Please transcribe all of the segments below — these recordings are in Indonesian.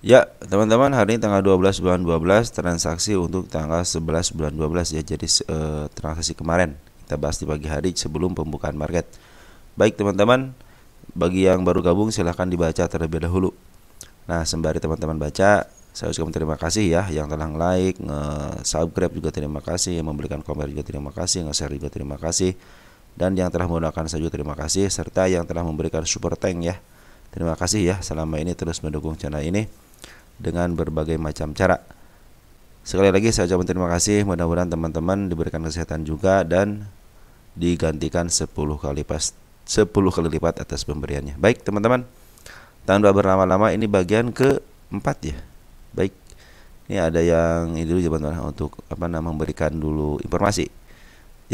Ya, teman-teman, hari ini tanggal 12 bulan 12, transaksi untuk tanggal 11 bulan 12 ya. Jadi transaksi kemarin kita bahas di pagi hari sebelum pembukaan market. Baik, teman-teman, bagi yang baru gabung silahkan dibaca terlebih dahulu. Nah, sembari teman-teman baca, saya ucapkan terima kasih ya yang telah like, nge-subscribe juga terima kasih, yang memberikan komentar juga terima kasih, nge-share juga terima kasih, dan yang telah menggunakan saya juga terima kasih, serta yang telah memberikan super thank ya. Terima kasih ya selama ini terus mendukung channel ini dengan berbagai macam cara. Sekali lagi saya ucapkan terima kasih, mudah-mudahan teman-teman diberikan kesehatan juga dan digantikan 10 kali lipat atas pemberiannya. Baik, teman-teman. Tanpa berlama-lama, ini bagian keempat ya. Baik. Ini ada yang ini dulu teman-teman untuk memberikan dulu informasi.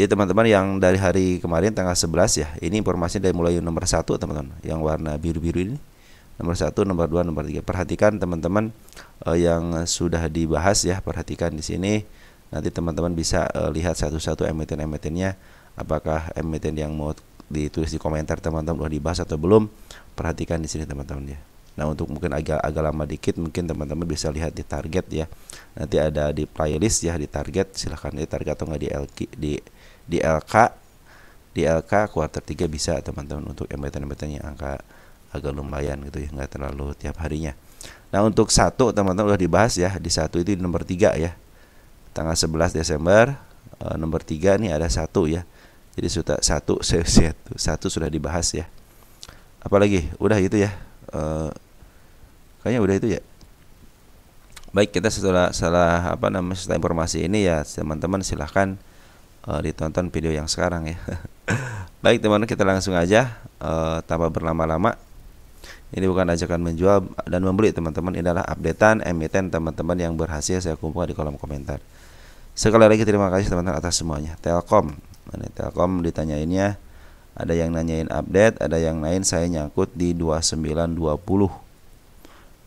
Jadi teman-teman yang dari hari kemarin tanggal 11 ya, ini informasi dari mulai nomor 1 teman-teman, yang warna biru-biru ini. Nomor 1, nomor 2, nomor 3. Perhatikan teman-teman yang sudah dibahas ya, perhatikan di sini. Nanti teman-teman bisa lihat satu-satu emiten-emitennya, apakah emiten yang mau ditulis di komentar teman-teman udah dibahas atau belum. Perhatikan di sini teman-teman ya. Nah, untuk mungkin agak lama dikit, mungkin teman-teman bisa lihat di target ya. Nanti ada di playlist ya, di target, silahkan di target atau enggak di LK kuartal 3 bisa teman-teman untuk emiten-emiten yang angka agak lumayan gitu ya, nggak terlalu tiap harinya. Nah, untuk satu teman-teman udah dibahas ya, di satu itu di nomor 3 ya, tanggal 11 Desember. Nomor 3 nih ada satu ya, jadi sudah satu sudah dibahas ya. Apalagi udah itu ya, kayaknya udah itu ya. Baik, kita setelah setelah informasi ini ya teman-teman silahkan ditonton video yang sekarang ya. Baik teman-teman, kita langsung aja tanpa berlama-lama. Ini bukan ajakan menjual dan membeli teman-teman, ini adalah updatean emiten teman-teman yang berhasil saya kumpulkan di kolom komentar. Sekali lagi terima kasih teman-teman atas semuanya. Telkom, ini Telkom ditanyainnya, ada yang nanyain update, ada yang lain saya nyangkut di 2920.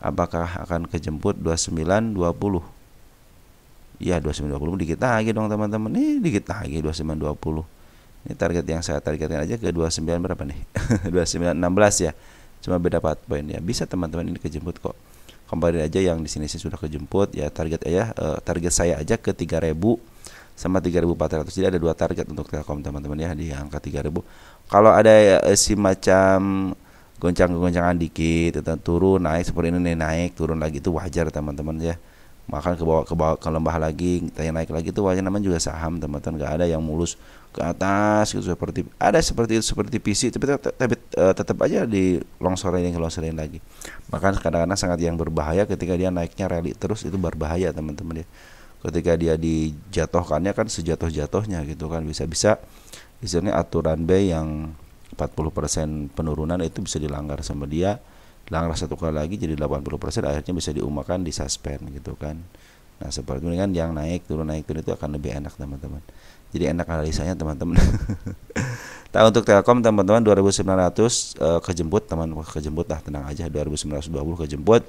Apakah akan kejemput 2920? Ya, 2920 dikit lagi dong teman-teman. Ini dikit lagi 2920. Ini target yang saya targetkan aja ke 29 berapa nih? 2916 ya. Cuma beda 4 poin ya. Bisa teman-teman, ini kejemput kok. Kembali aja yang di sini sih sudah kejemput ya, target target saya aja ke 3000 sama 3400. Jadi ada dua target untuk Telkom teman-teman ya, di angka 3000. Kalau ada si macam goncang-goncangan dikit atau turun naik seperti ini, naik turun lagi, itu wajar teman-teman ya. Makan ke bawah ke lembah lagi, tanya naik lagi, itu wajar, namanya juga saham teman-teman. Gak ada yang mulus ke atas gitu, seperti ada seperti itu, seperti PC, tapi tetap aja di longsorin lagi. Maka kadang-kadang sangat yang berbahaya ketika dia naiknya rally terus, itu berbahaya teman-teman ya. Ketika dia dijatuhkannya kan sejatuh-jatuhnya gitu kan, bisa-bisa istilahnya aturan B yang 40% penurunan itu bisa dilanggar sama dia. Langkah satu kali lagi jadi 80%, akhirnya bisa diumakan, disuspend gitu kan. Nah, seperti ini kan, yang naik turun itu akan lebih enak teman-teman. Jadi enak analisanya teman-teman. Nah, untuk Telkom teman-teman 2900 kejemput teman-teman, kejemput lah, tenang aja, 2920 kejemput.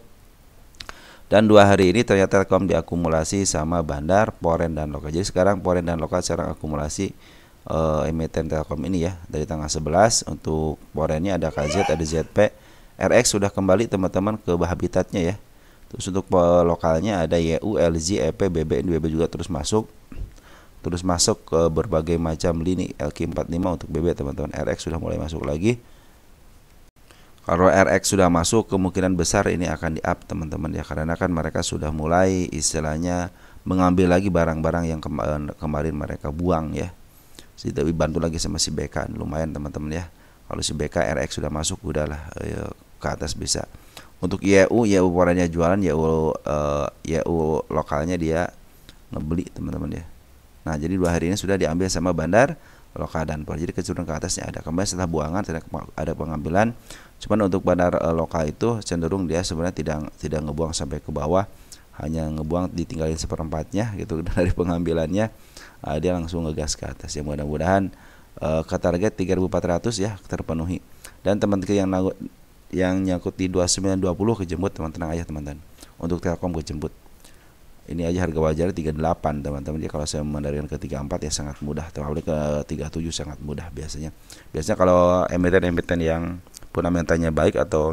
Dan 2 hari ini ternyata Telkom diakumulasi sama Bandar, Poren dan Lokal. Jadi sekarang Poren dan Lokal sekarang akumulasi emiten Telkom ini ya, dari tanggal 11. Untuk Porennya ada KZ, ada ZP, RX sudah kembali teman-teman ke habitatnya ya. Terus untuk lokalnya ada YU, LZ, EP, BB, BB juga terus masuk ke berbagai macam lini. LQ45 untuk BB teman-teman. RX sudah mulai masuk lagi. Kalau RX sudah masuk, kemungkinan besar ini akan di-up teman-teman ya, karena kan mereka sudah mulai istilahnya mengambil lagi barang-barang yang kemarin mereka buang ya. Jadi bantu lagi sama si BK, lumayan teman-teman ya. Kalau si BK RX sudah masuk, udahlah ke atas bisa. Untuk YU warnanya jualan, YU lokalnya dia ngebeli teman-teman ya. Nah, jadi 2 hari ini sudah diambil sama Bandar, Lokal dan Por. Jadi kecenderungan ke atasnya ada. Kemarin setelah buangan ada pengambilan. Cuman untuk Bandar Lokal itu cenderung dia sebenarnya tidak ngebuang sampai ke bawah, hanya ngebuang ditinggalin seperempatnya gitu dari pengambilannya. Dia langsung ngegas ke atas ya. Mudah-mudahan ke target 3400 ya terpenuhi. Dan teman-teman yang nyangkut di 2920 kejemput, tenang aja teman-teman. Untuk Telkom kejemput. Ini aja harga wajar 38 teman-teman. Jadi kalau saya menarikan ke 34 ya sangat mudah. Terlalu ke 37 sangat mudah biasanya. Biasanya kalau emiten-emiten yang fundamentalnya baik atau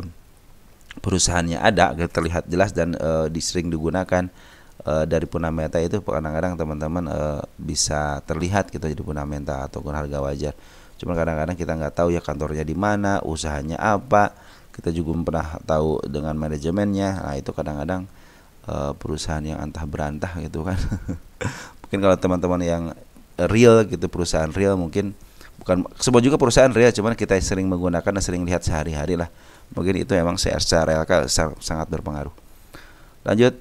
perusahaannya ada, terlihat jelas dan sering digunakan dari fundamental itu kadang-kadang teman-teman bisa terlihat gitu jadi fundamental ataupun harga wajar. Cuma kadang-kadang kita nggak tahu ya kantornya di mana, usahanya apa, kita juga belum pernah tahu dengan manajemennya. Nah itu kadang-kadang perusahaan yang antah berantah gitu kan. Mungkin kalau teman-teman yang real gitu, perusahaan real, mungkin bukan semua juga perusahaan real, cuman kita sering menggunakan dan sering lihat sehari-hari lah, mungkin itu memang secara real sangat berpengaruh. Lanjut,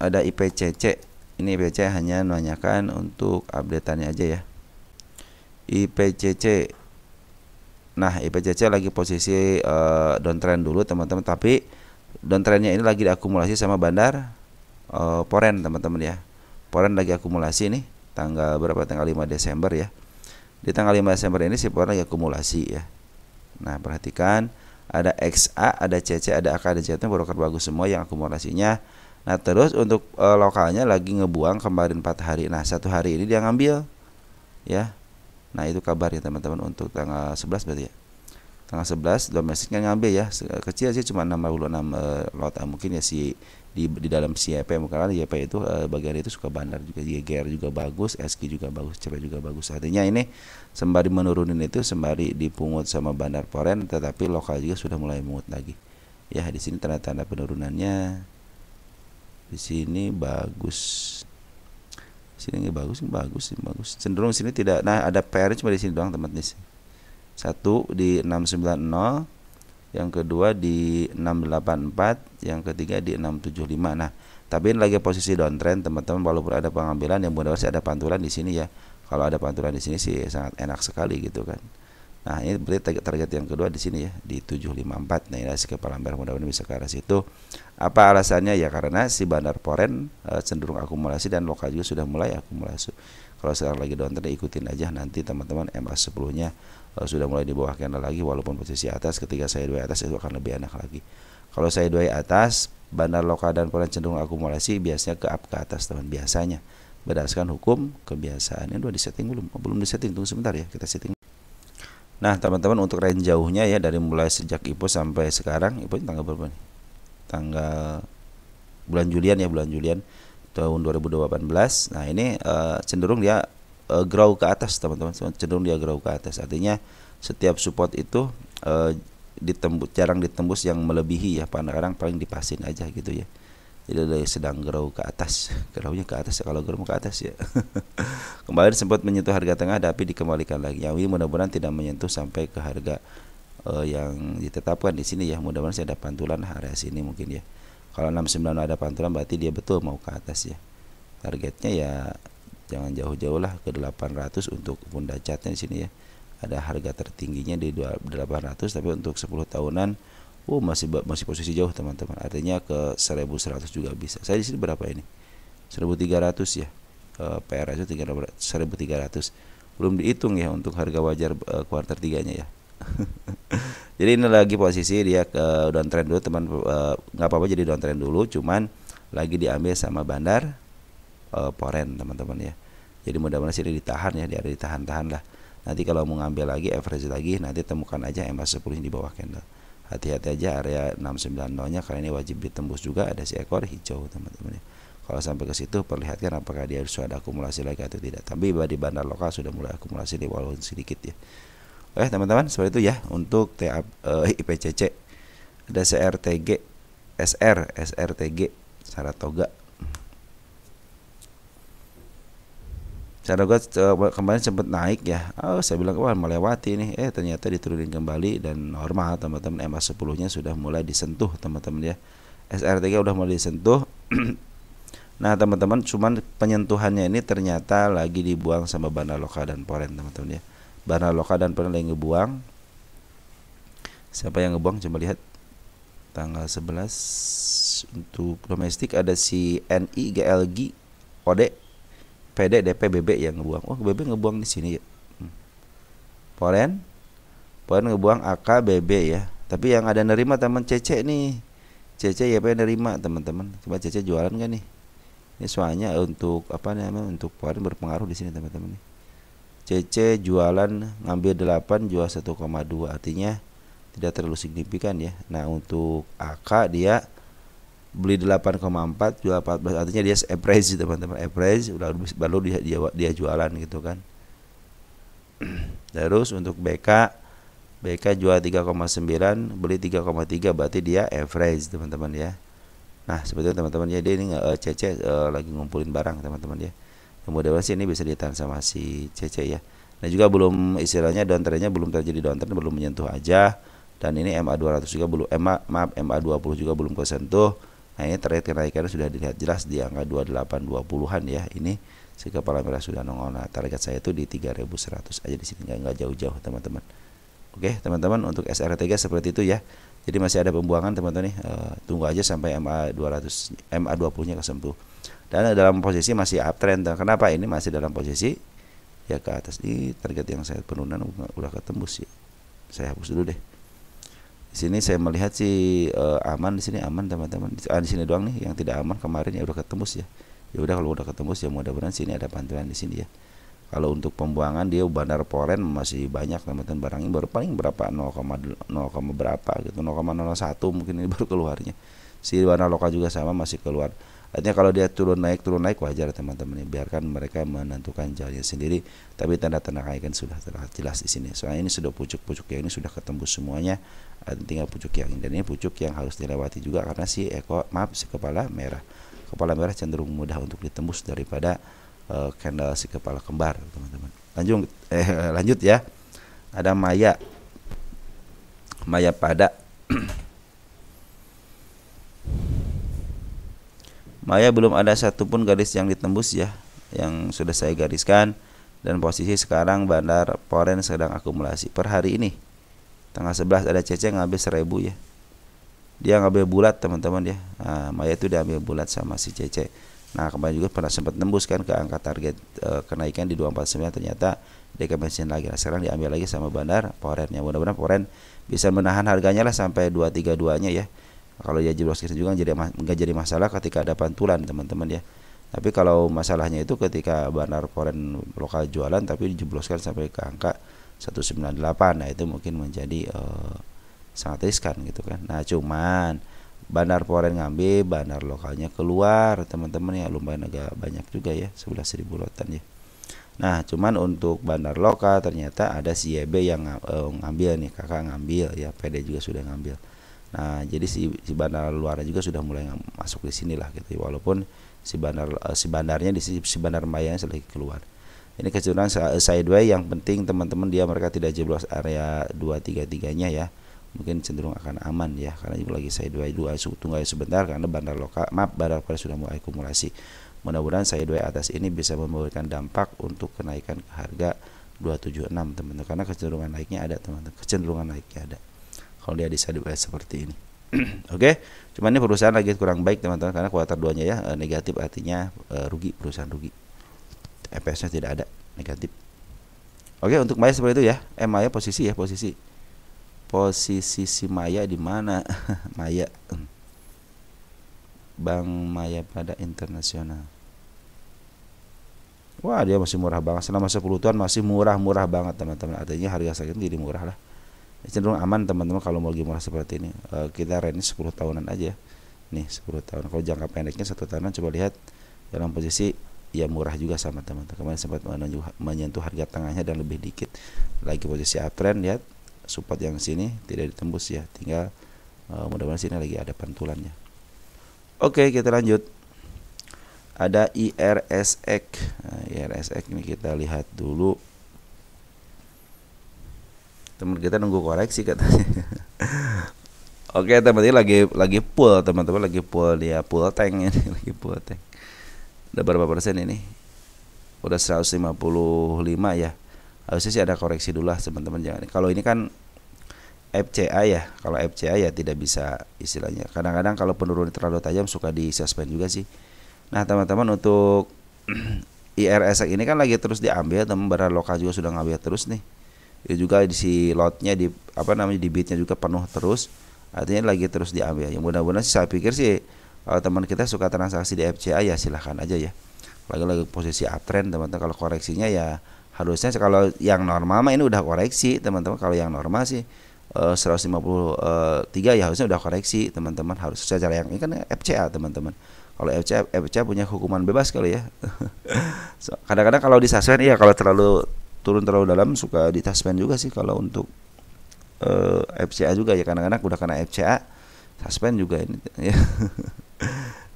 ada IPCC. Ini IPCC hanya menanyakan untuk updateannya aja ya. IPCC, nah IPCC lagi posisi downtrend dulu teman-teman, tapi downtrendnya ini lagi diakumulasi sama bandar Poren teman-teman ya. Poren lagi akumulasi nih, tanggal berapa, tanggal 5 Desember ya. Di tanggal 5 Desember ini si Poren lagi akumulasi ya. Nah perhatikan, ada XA, ada CC, ada AK, ada JT, broker bagus semua yang akumulasinya. Nah terus untuk lokalnya lagi ngebuang kemarin 4 hari. Nah 1 hari ini dia ngambil ya. Nah itu kabar ya teman-teman untuk tanggal 11 berarti ya. Tanggal 11 domestiknya ngambil ya, kecil sih cuma 66 lot. Mungkin ya di dalam CP mungkin kan YP itu bagian itu suka bandar juga, GR juga bagus, SQ juga bagus, CP juga bagus. Artinya ini sembari menurunin itu sembari dipungut sama bandar Poren, tetapi lokal juga sudah mulai mungut lagi. Ya di sini tanda-tanda penurunannya di sini bagus. Sini bagus. Cenderung sini tidak. Nah ada PR cuma di sini doang teman-teman. Satu di 690, yang kedua di 684, yang ketiga di 675. Nah, tapi ini lagi posisi downtrend teman-teman, walaupun ada pengambilan yang mudah-mudahan ada pantulan di sini ya. Kalau ada pantulan di sini sih sangat enak sekali gitu kan. Nah, ini berarti target yang kedua di sini ya, di 754. Nah, ini si kepala merah, mudah-mudahan bisa ke arah situ. Apa alasannya? Ya karena si bandar Poren cenderung akumulasi dan lokal juga sudah mulai akumulasi. Kalau sekarang lagi downtrend ikutin aja, nanti teman-teman MA10-nya sudah mulai di bawah candle lagi, walaupun posisi atas. Ketika saya dua atas itu akan lebih enak lagi. Kalau saya dua atas, bandar lokal dan Poren cenderung akumulasi, biasanya ke up ke atas teman, biasanya berdasarkan hukum kebiasaan. Ini udah disetting belum disetting, tunggu sebentar ya, kita setting. Nah teman-teman untuk range jauhnya ya, dari mulai sejak IPO sampai sekarang, IPO tanggal berapa nih? Tanggal bulan Julian tahun 2018. Nah ini cenderung dia grow ke atas teman-teman, cenderung dia grow ke atas. Artinya setiap support itu jarang ditembus yang melebihi ya, kadang-kadang paling dipasin aja gitu ya. Jadi dia sedang grow ke atas, grownya ke atas ya, kalau grow ke atas ya. Kemarin sempat menyentuh harga tengah tapi dikembalikan lagi. Yang ini mudah-mudahan tidak menyentuh sampai ke harga yang ditetapkan di sini ya. Mudah-mudahan saya ada pantulan area sini mungkin ya. Kalau 69 ada pantulan berarti dia betul mau ke atas ya. Targetnya ya jangan jauh-jauh lah, ke 800 untuk Bunda Catnya di sini ya. Ada harga tertingginya di 800, tapi untuk 10 tahunan masih posisi jauh teman-teman. Artinya ke 1100 juga bisa. Saya di sini berapa ini? 1300 ya. PR itu 1300. Belum dihitung ya untuk harga wajar kuartal 3-nya ya. Jadi ini lagi posisi dia ke downtrend dulu teman, nggak apa-apa jadi downtrend dulu, cuman lagi diambil sama bandar Poren teman-teman ya. Jadi mudah-mudahan sih ditahan ya, dia ada ditahan-tahan lah. Nanti kalau mau ngambil lagi average lagi, nanti temukan aja MA10 di bawah candle. Hati-hati aja area 690-nya, karena ini wajib ditembus juga, ada si ekor hijau teman-teman ya. Kalau sampai ke situ perlihatkan apakah dia sudah ada akumulasi lagi atau tidak. Tapi di bandar lokal sudah mulai akumulasi di walaupun sedikit ya. Oke teman-teman, seperti itu ya untuk IPCC. Ada CRTG, SRTG, Saratoga. Saratoga kemarin sempat naik ya. Saya bilang wah melewati nih, ternyata diturunin kembali dan normal teman-teman. MA10-nya sudah mulai disentuh teman-teman ya. SRTG udah mulai disentuh. Nah teman-teman, cuman penyentuhannya ini ternyata lagi dibuang sama bandar lokal dan Poren teman-teman ya. Bandar lokal dan Poren lagi ngebuang. Siapa yang ngebuang? Coba lihat. Tanggal 11 untuk domestik ada si NI, GLG, OD, PD, DP, BB yang ngebuang. Oh BB ngebuang di sini ya. Poren ngebuang AK, BB ya. Tapi yang ada nerima teman CC nih. CC ya nerima teman-teman. Coba CC jualan gak nih? Ini soalnya untuk apa namanya, untuk Poren berpengaruh di sini teman-teman nih. CC jualan ngambil 8 jual 1,2, artinya tidak terlalu signifikan ya. Nah untuk AK dia beli 8,4 jual 14, artinya dia average teman-teman, average udah baru dia jualan gitu kan. Terus untuk BK jual 3,9 beli 3,3 berarti dia average teman-teman ya. Nah seperti itu teman-teman ya, dia ini CC lagi ngumpulin barang teman-teman ya. Mudah-mudahan sih ini bisa ditahan sama si CC ya. Nah juga belum istilahnya downtrendnya belum terjadi downtrend, belum menyentuh aja. Dan ini MA200 juga belum MA20 juga belum kesentuh. Nah ini trend kenaikannya sudah dilihat jelas di angka 2820-an ya. Ini si kepala merah sudah nongol. Nah target saya itu di 3100 aja di sini, nggak jauh-jauh teman-teman. Oke teman-teman, untuk SRT seperti itu ya. Jadi masih ada pembuangan teman-teman nih. Tunggu aja sampai MA20 nya kesentuh. Dan dalam posisi masih uptrend. Kenapa ini masih dalam posisi ya ke atas? Ini target yang saya penurunan udah ketembus ya. Saya hapus dulu deh. Di sini saya melihat sih aman, di sini aman teman-teman. Di sini doang nih yang tidak aman, kemarin ya udah ketembus ya. Ya udah kalau udah ketembus ya mudah-mudahan sini ada pantulan di sini ya. Kalau untuk pembuangan dia bandar poren masih banyak teman-teman, barangnya baru paling berapa 0, berapa gitu, 0,01 mungkin ini baru keluarnya. Si bandar lokal juga sama masih keluar. Artinya kalau dia turun naik wajar teman-teman ya, biarkan mereka menentukan jalannya sendiri. Tapi tanda-tanda kenaikan sudah terlihat jelas di sini. Soalnya ini sudah pucuk-pucuk yang ini sudah ketembus semuanya. Tinggal pucuk yang ini, dan ini pucuk yang harus dilewati juga karena si kepala merah cenderung mudah untuk ditembus daripada candle si kepala kembar teman-teman. Lanjut ya. Ada Maya pada Maya belum ada satupun garis yang ditembus ya, yang sudah saya gariskan. Dan posisi sekarang bandar poren sedang akumulasi per hari ini. Tanggal 11 ada CC ngambil 1000 ya. Dia ngambil bulat teman-teman ya. Nah, Maya itu diambil bulat sama si CC. Nah kemarin juga pernah sempat tembus kan ke angka target kenaikan di 249, ternyata dekonversi lagi. Nah, sekarang diambil lagi sama bandar porennya. Mudah-mudahan poren bisa menahan harganya lah sampai 232-nya ya. Kalau dia jeblos juga nggak jadi masalah ketika ada pantulan teman-teman ya. Tapi kalau masalahnya itu ketika bandar poren lokal jualan tapi dijebloskan sampai ke angka 198, nah itu mungkin menjadi sangat riskan gitu kan. Nah cuman bandar poren ngambil, bandar lokalnya keluar teman-teman ya, lumayan agak banyak juga ya, 11.000 lotan ya. Nah cuman untuk bandar lokal ternyata ada si YB yang ngambil nih, kakak ngambil ya, PD juga sudah ngambil. Nah jadi si bandar luar juga sudah mulai masuk di sini lah gitu ya, walaupun si bandarnya di si bandar Maya lagi keluar. Ini kecenderungan sideways, yang penting teman-teman mereka tidak jeblos area 233-nya ya. Mungkin cenderung akan aman ya, karena juga lagi sideways dua, tunggu sebentar karena bandar poren sudah mulai akumulasi. Mudah-mudahan sideways atas ini bisa memberikan dampak untuk kenaikan ke harga 276 teman-teman, karena kecenderungan naiknya ada teman-teman, kalau dia di sideways seperti ini. Oke, cuman ini perusahaan lagi kurang baik teman-teman, karena kuartal 2-nya ya negatif, artinya rugi, perusahaan rugi. EPS-nya tidak ada, negatif. Oke, untuk Maya seperti itu ya. Maya posisi si Maya di mana? Maya. Bank Maya pada internasional. Wah, dia masih murah banget. Selama 10 tahun masih murah banget teman-teman. Artinya harga saat ini jadi murah lah. Cenderung aman teman-teman kalau mau lagi murah seperti ini. Kita range 10 tahunan aja. Nih 10 tahun. Kalau jangka pendeknya 1 tahunan, coba lihat dalam posisi ya murah juga sama teman-teman. Kemarin sempat menyentuh harga tengahnya dan lebih dikit. Lagi posisi uptrend, lihat support yang sini tidak ditembus ya. Tinggal mudah-mudahan sini lagi ada pantulannya. Oke, kita lanjut. Ada IRSX. Nah, IRSX ini kita lihat dulu. Teman kita nunggu koreksi katanya. Oke, teman-teman lagi full teman-teman, lagi full dia, full tank ini, lagi full tank. Udah berapa persen ini? Udah 155 ya. Harusnya sih ada koreksi dulu lah teman-teman, jangan. Kalau ini kan FCA ya. Kalau FCA ya tidak bisa istilahnya. Kadang-kadang kalau penurunan terlalu tajam suka disuspend juga sih. Nah, teman-teman untuk IRSX ini kan lagi terus diambil, teman, bandar lokal juga sudah ngambil terus nih. Itu juga di si lotnya di di bitnya juga penuh terus. Artinya lagi terus diambil. Yang mudah-mudahan sih saya pikir sih kalau teman kita suka transaksi di FCA ya silahkan aja ya. Lagi posisi uptrend teman-teman. Kalau koreksinya ya harusnya kalau yang normal mah ini udah koreksi teman-teman. Kalau yang normal sih 153 ya harusnya udah koreksi teman-teman, harus secara yang ini kan FCA teman-teman. Kalau FCA punya hukuman bebas kali ya. Kadang-kadang kalau di suspend iya, kalau terlalu turun terlalu dalam suka di suspend juga sih kalau untuk FCA juga ya, kadang-kadang udah kena FCA suspend juga ini ya.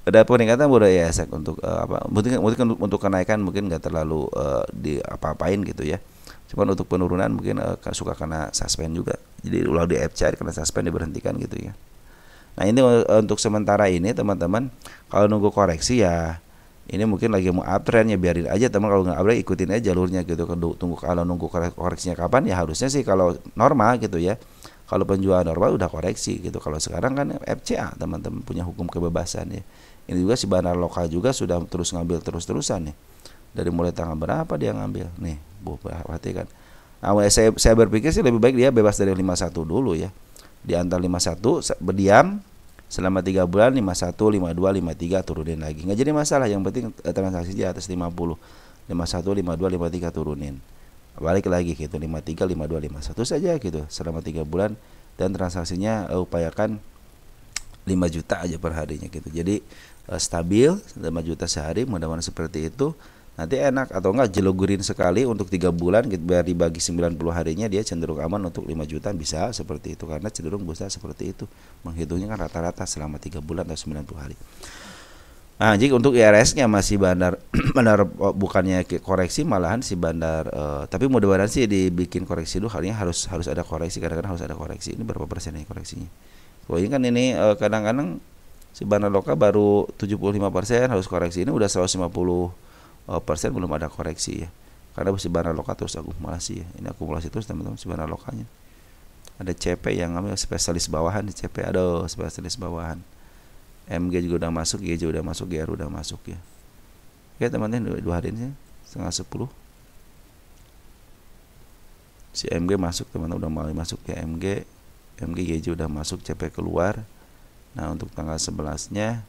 Ada peningkatan budaya ya untuk mungkin untuk kenaikan mungkin nggak terlalu di apa-apain gitu ya. Cuman untuk penurunan mungkin suka kena suspend juga. Jadi ulah di FCA kena suspend diberhentikan gitu ya. Nah ini untuk sementara ini teman-teman, kalau nunggu koreksi ya ini mungkin lagi mau uptrend ya biarin aja teman, kalau nggak uptrend ikutin aja jalurnya gitu. Tunggu kalau nunggu koreksinya kapan ya harusnya sih kalau normal gitu ya. Kalau penjualan normal udah koreksi gitu. Kalau sekarang kan FCA teman-teman punya hukum kebebasan ya. Ini juga si bandar lokal juga sudah terus ngambil terus-terusan nih. Dari mulai tanggal berapa dia ngambil nih, perhatikan. Nah, saya berpikir sih lebih baik dia bebas dari 51 dulu ya. Di antara 51 berdiam selama 3 bulan, 51, 52, 53 turunin lagi. Nggak jadi masalah, yang penting transaksi di atas 50. 51, 52, 53 turunin. Balik lagi gitu 53, 52, 51 saja gitu selama 3 bulan, dan transaksinya upayakan 5 juta aja per harinya gitu. Jadi stabil 5 juta sehari, mudah-mudahan seperti itu. Nanti enak, atau enggak jelugurin sekali untuk 3 bulan gitu, biar dibagi 90 harinya dia cenderung aman untuk 5 juta, bisa seperti itu karena cenderung bursa seperti itu. Menghitungnya kan rata-rata selama 3 bulan atau 90 hari. Nah, jika untuk IRS-nya masih bandar bandar bukannya koreksi, malahan si bandar tapi mudah-mudahan sih dibikin koreksi dulu, kalinya harus ada koreksi, kadang-kadang harus ada koreksi. Ini berapa persen nih koreksinya? Oh, ini kan ini kadang-kadang si bandar lokal baru 75% harus koreksi. Ini udah 150% belum ada koreksi ya. Karena si bandar lokal terus akumulasi ya. Ini akumulasi terus teman-teman si bandar lokalnya. Ada CP yang ngambil spesialis bawahan di CP, aduh spesialis bawahan. MG juga udah masuk, YJ udah masuk, GR udah masuk ya. Oke teman-teman, 2 hari ini setengah 10 si MG masuk teman-teman, udah mulai masuk ya. MG YJ udah masuk, CP keluar. Nah untuk tanggal 11 nya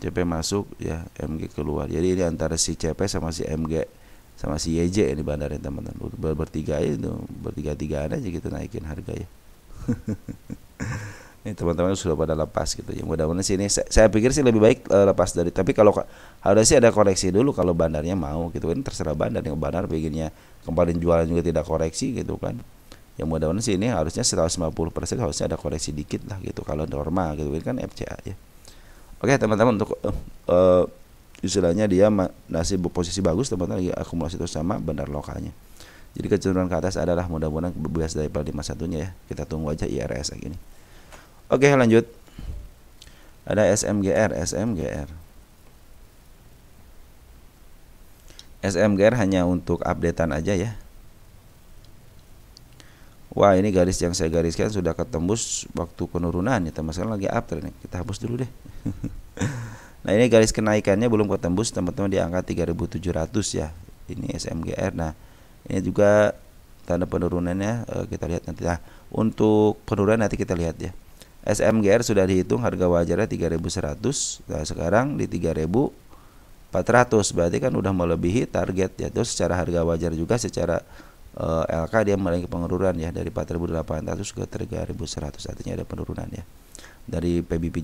CP masuk ya, MG keluar. Jadi ini antara si CP sama si MG sama si YJ ini bandarnya teman-teman, bertiga aja itu, bertiga-tigaan aja gitu naikin harga ya. Ini teman-teman sudah pada lepas gitu ya. Mudah-mudahan sih ini saya pikir sih lebih baik lepas dari, tapi kalau harusnya sih ada koreksi dulu kalau bandarnya mau gitu kan, terserah bandar. Yang bandar bikinnya kemarin jualan juga tidak koreksi gitu kan. Yang mudah-mudahan sih ini harusnya 150% harusnya ada koreksi dikit lah gitu kalau normal gitu kan FCA ya. Oke teman-teman, untuk istilahnya dia masih posisi bagus teman-teman, lagi akumulasi terus sama bandar lokalnya. Jadi kecenderungan ke atas adalah mudah-mudahan bebas dari 51-nya ya. Kita tunggu aja IRS lagi nih. Oke lanjut, ada SMGR. SMGR hanya untuk updatean aja ya. Wah ini garis yang saya gariskan sudah ketembus waktu penurunan ya teman, sekarang lagi uptrend, kita hapus dulu deh. Nah ini garis kenaikannya belum ketembus teman-teman, di angka 3.700 ya. Ini SMGR. Nah ini juga tanda penurunannya kita lihat nanti. Nah untuk penurunan nanti kita lihat ya. SMGR sudah dihitung harga wajarnya 3.100. Nah sekarang di 3.400, berarti kan udah melebihi target ya. Terus secara harga wajar juga secara LK dia mengalami penurunan ya, dari 4.800 ke 3.100, artinya ada penurunan ya. Dari PBB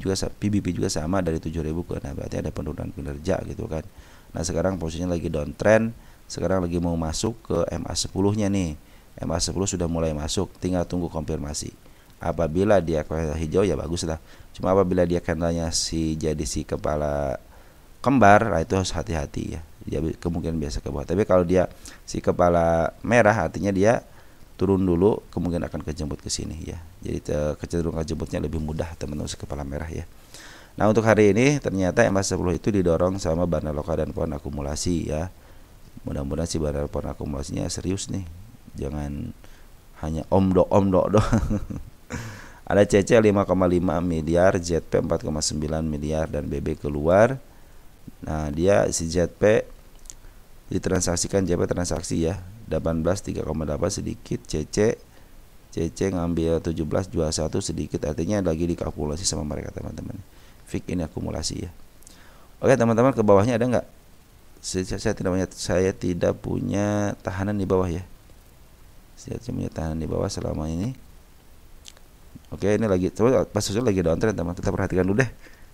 juga sama dari 7.000 ke, nah berarti ada penurunan kinerja gitu kan. Nah sekarang posisinya lagi downtrend, sekarang lagi mau masuk ke MA10-nya nih. MA10 sudah mulai masuk, tinggal tunggu konfirmasi. Apabila dia hijau ya bagus lah. Cuma apabila dia candlenya jadi si kepala kembar, nah itu harus hati-hati ya. Dia kemungkinan biasa ke bawah. Tapi kalau dia si kepala merah, artinya dia turun dulu, kemungkinan akan kejemput ke sini ya. Jadi kecenderungan kejemputnya lebih mudah teman-teman si kepala merah ya. Nah untuk hari ini ternyata MA10 itu didorong sama bandar lokal dan pohon akumulasi ya. Mudah-mudahan si bandar pohon akumulasinya serius nih. Jangan hanya omdo doang. Ada CC 5,5 miliar, ZP 4,9 miliar, dan BB keluar. Nah dia si ZP ditransaksikan, JP transaksi ya 18 3,8 sedikit, CC ngambil 17 21 sedikit, artinya lagi dikalkulasi sama mereka teman-teman. Fix ini akumulasi ya. Oke teman-teman, ke bawahnya ada nggak? Saya tidak punya tahanan di bawah ya. Cuma tahan di bawah selama ini. Oke, ini lagi coba pas lagi downtrend teman, kita perhatikan dulu deh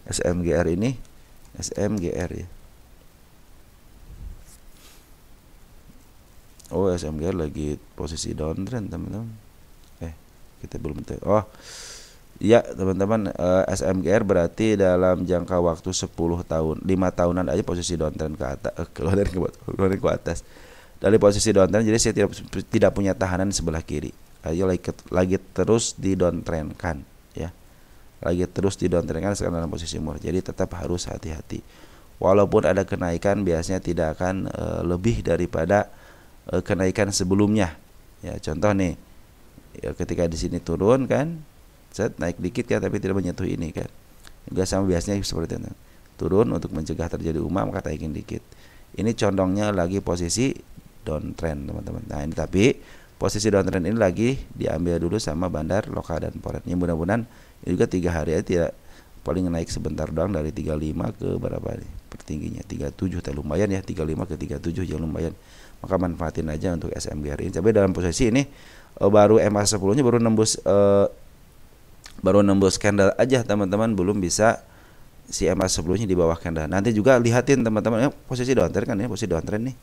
SMGR ini. SMGR ya. Oh, SMGR lagi posisi downtrend teman-teman. Kita belum tahu. Oh iya teman-teman, SMGR berarti dalam jangka waktu 10 tahun 5 tahunan aja posisi downtrend ke atas, keluar ke atas. Dari posisi downtrend, jadi saya tidak punya tahanan sebelah kiri. Ayo lagi terus di downtrendkan ya. Lagi terus di downtrendkan sekarang dalam posisi murah. Jadi tetap harus hati-hati. Walaupun ada kenaikan, biasanya tidak akan lebih daripada kenaikan sebelumnya. Ya, contoh nih. Ya, ketika di sini turun kan, set naik dikit kan, tapi tidak menyentuh ini kan. Juga sama biasanya seperti itu. Turun untuk mencegah terjadi umam, maka naikin dikit. Ini condongnya lagi posisi downtrend teman-teman. Nah ini tapi posisi downtrend ini lagi diambil dulu sama bandar lokal dan foreign. Yang mudah-mudahan ini juga 3 hari aja tidak, paling naik sebentar doang dari 35 ke berapa nih pertingginya 37, lumayan ya, 35 ke 37 yang lumayan. Maka manfaatin aja untuk SMGR ini. Tapi dalam posisi ini baru MA10 nya baru nembus candle aja teman-teman, belum bisa si MA10 nya di bawah candle. Nanti juga lihatin teman-teman ya, posisi downtrend kan ya, posisi downtrend nih.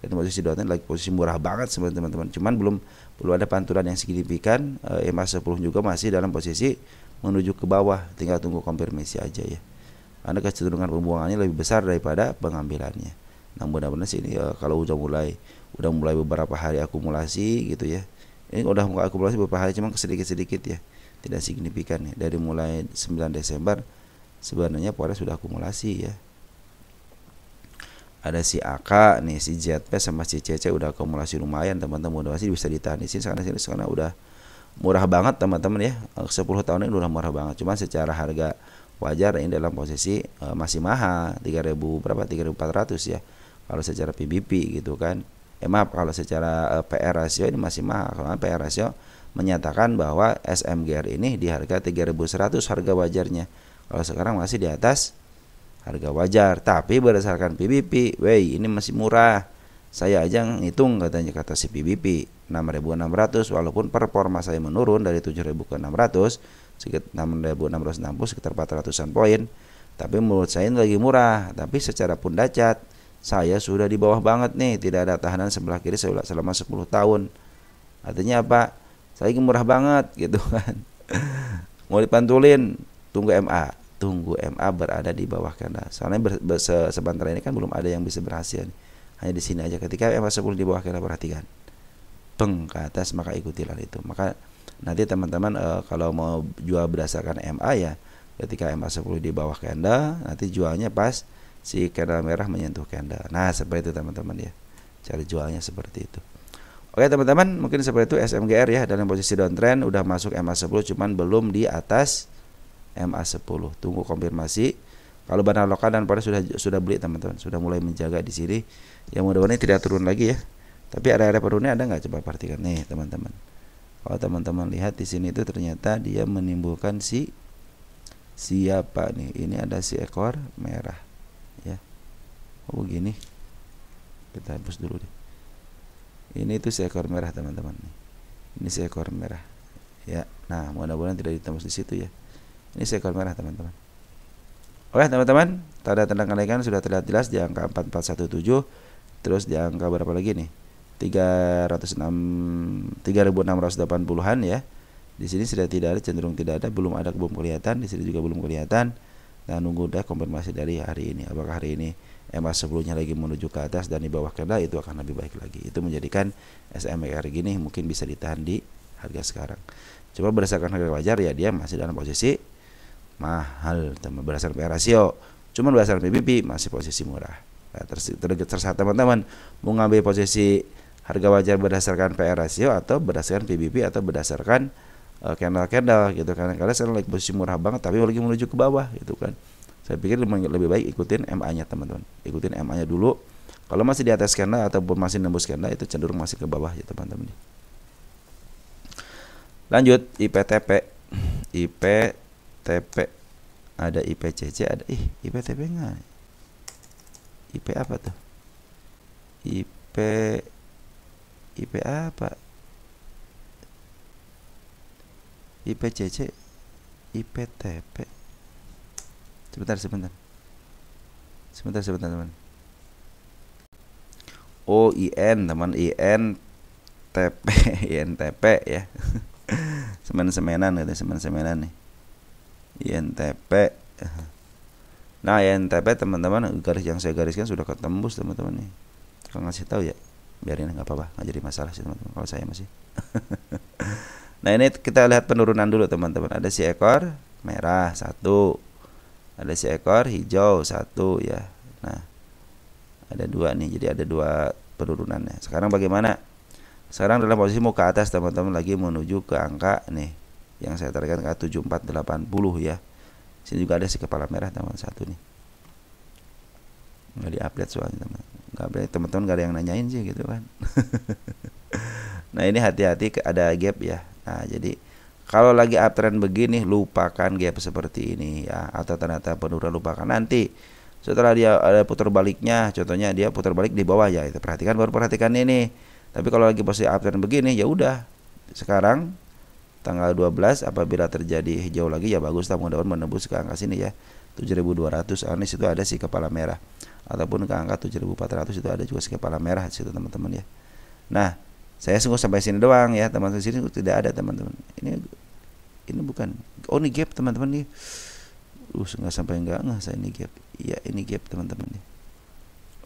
Dan posisi downtrend lagi posisi murah banget sebenarnya teman-teman. Cuman belum ada pantulan yang signifikan. MA10 juga masih dalam posisi menuju ke bawah, tinggal tunggu konfirmasi aja ya. Karena kecenderungan pembuangannya lebih besar daripada pengambilannya. Nah mudah-mudahan sih ini kalau udah mulai beberapa hari akumulasi gitu ya. Ini udah mulai akumulasi beberapa hari, cuma sedikit-sedikit ya, tidak signifikan ya. Dari mulai 9 Desember sebenarnya Forex sudah akumulasi ya. Ada si AK nih, si ZP sama si CC udah akumulasi lumayan teman-teman. Mudah-mudahan sih bisa ditahan di sini karena udah murah banget teman-teman ya. 10 tahun ini udah murah banget. Cuma secara harga wajar ini dalam posisi masih mahal, 3.000 berapa, 3.400 ya kalau secara PBP gitu kan. Maaf, kalau secara PR rasio ini masih mahal. Kalau PR rasio menyatakan bahwa SMGR ini di harga 3.100 harga wajarnya. Kalau sekarang masih di atas harga wajar, tapi berdasarkan PBP, wey ini masih murah. Saya aja ngitung katanya, kata si PBP 6.600, walaupun performa saya menurun dari 7.000 ke 600, sekitar 6.660, sekitar 400-an poin. Tapi menurut saya ini lagi murah. Tapi secara pundacat saya sudah di bawah banget nih, tidak ada tahanan sebelah kiri selama 10 tahun. Artinya apa? Saya ini murah banget gitu kan. Mau dipantulin, tunggu MA berada di bawah candle. Soalnya sebentar ini kan belum ada yang bisa berhasil. Hanya di sini aja. Ketika MA10 di bawah candle, perhatikan, peng ke atas, maka ikutilah itu. Maka nanti teman-teman kalau mau jual berdasarkan MA ya, ketika MA10 di bawah candle, nanti jualnya pas si candle merah menyentuh candle. Nah seperti itu teman-teman ya, cari jualnya seperti itu. Oke teman-teman, mungkin seperti itu SMGR ya, dalam posisi downtrend udah masuk MA10, cuman belum di atas MA10. Tunggu konfirmasi. Kalau bandar lokal dan pada sudah beli teman-teman, sudah mulai menjaga di sini. Yang mudah-mudahan tidak turun lagi ya. Tapi area-area turunnya ada nggak? Coba perhatikan nih teman-teman. Kalau teman-teman lihat di sini itu ternyata dia menimbulkan siapa nih? Ini ada si ekor merah ya. Oh begini. Kita hapus dulu deh. Ini tuh seekor merah teman-teman. Ini seekor merah ya. Nah mudah-mudahan tidak ditembus di situ ya. Ini seekor merah teman-teman. Oke teman-teman, tanda-tanda kenaikan sudah terlihat jelas di angka 4417. Terus di angka berapa lagi nih? 3680-an ya. Di sini sudah tidak ada, cenderung tidak ada, belum kelihatan. Di sini juga belum kelihatan. Nah nunggu udah konfirmasi dari hari ini. Apakah hari ini MA10-nya lagi menuju ke atas dan di bawah candle, itu akan lebih baik lagi. Itu menjadikan SMGR gini mungkin bisa ditahan di harga sekarang. Coba berdasarkan harga wajar ya, dia masih dalam posisi mahal berdasarkan PR rasio. Cuman berdasarkan PBP masih posisi murah. Nah, terserah teman-teman mau ngambil posisi harga wajar berdasarkan PR rasio atau berdasarkan PBP atau berdasarkan candle gitu kan. Karena sekarang lagi posisi murah banget tapi lagi menuju ke bawah gitu kan. Saya pikir lebih baik ikutin MA-nya teman-teman. Ikutin MA-nya dulu. Kalau masih di atas candle ataupun masih nembus candle, itu cenderung masih ke bawah ya teman-teman. Lanjut IPTP. IPTP ada IPCC, ada IPTP enggak? IP apa tuh? IP apa? IPCC, IPTP. Sebentar teman. Oh, IN teman, INTP, INTP ya. Semen-semenan gitu, semen-semenan nih. INTP. Nah, INTP teman-teman, garis yang saya gariskan sudah ketembus teman-teman nih. Kalau ngasih tahu ya, biarin nggak apa-apa, nggak jadi masalah sih teman-teman. Kalau saya masih. Nah, ini kita lihat penurunan dulu teman-teman. Ada si ekor merah 1, ada si ekor hijau 1 ya. Nah, ada 2 nih, jadi ada 2 penurunannya. Sekarang bagaimana? Sekarang dalam posisi mau ke atas teman-teman, lagi menuju ke angka nih yang saya targetkan ke 7480 ya. Sini juga ada si kepala merah teman 1 nih. Nggak di-update soalnya teman-teman, nggak ada yang nanyain sih gitu kan. Nah, ini hati-hati ada gap ya. Nah, jadi kalau lagi uptrend begini lupakan gap seperti ini ya, atau ternyata penurunan lupakan. Nanti setelah dia ada putar baliknya, contohnya dia putar balik di bawah ya, itu baru perhatikan ini. Tapi kalau lagi posisi uptrend begini ya udah. Sekarang tanggal 12 apabila terjadi hijau lagi ya bagus, mudah-mudahan menembus ke angka sini ya. 7200 ini situ ada si kepala merah, ataupun ke angka 7400 itu ada juga si kepala merah di situ teman-teman ya. Nah, saya sungguh sampai sini doang ya teman-teman, sini tidak ada teman-teman. Ini bukan. Oh, ini gap teman-teman nih. Nggak sampai enggak saya ini gap. Iya, ini gap teman-teman nih.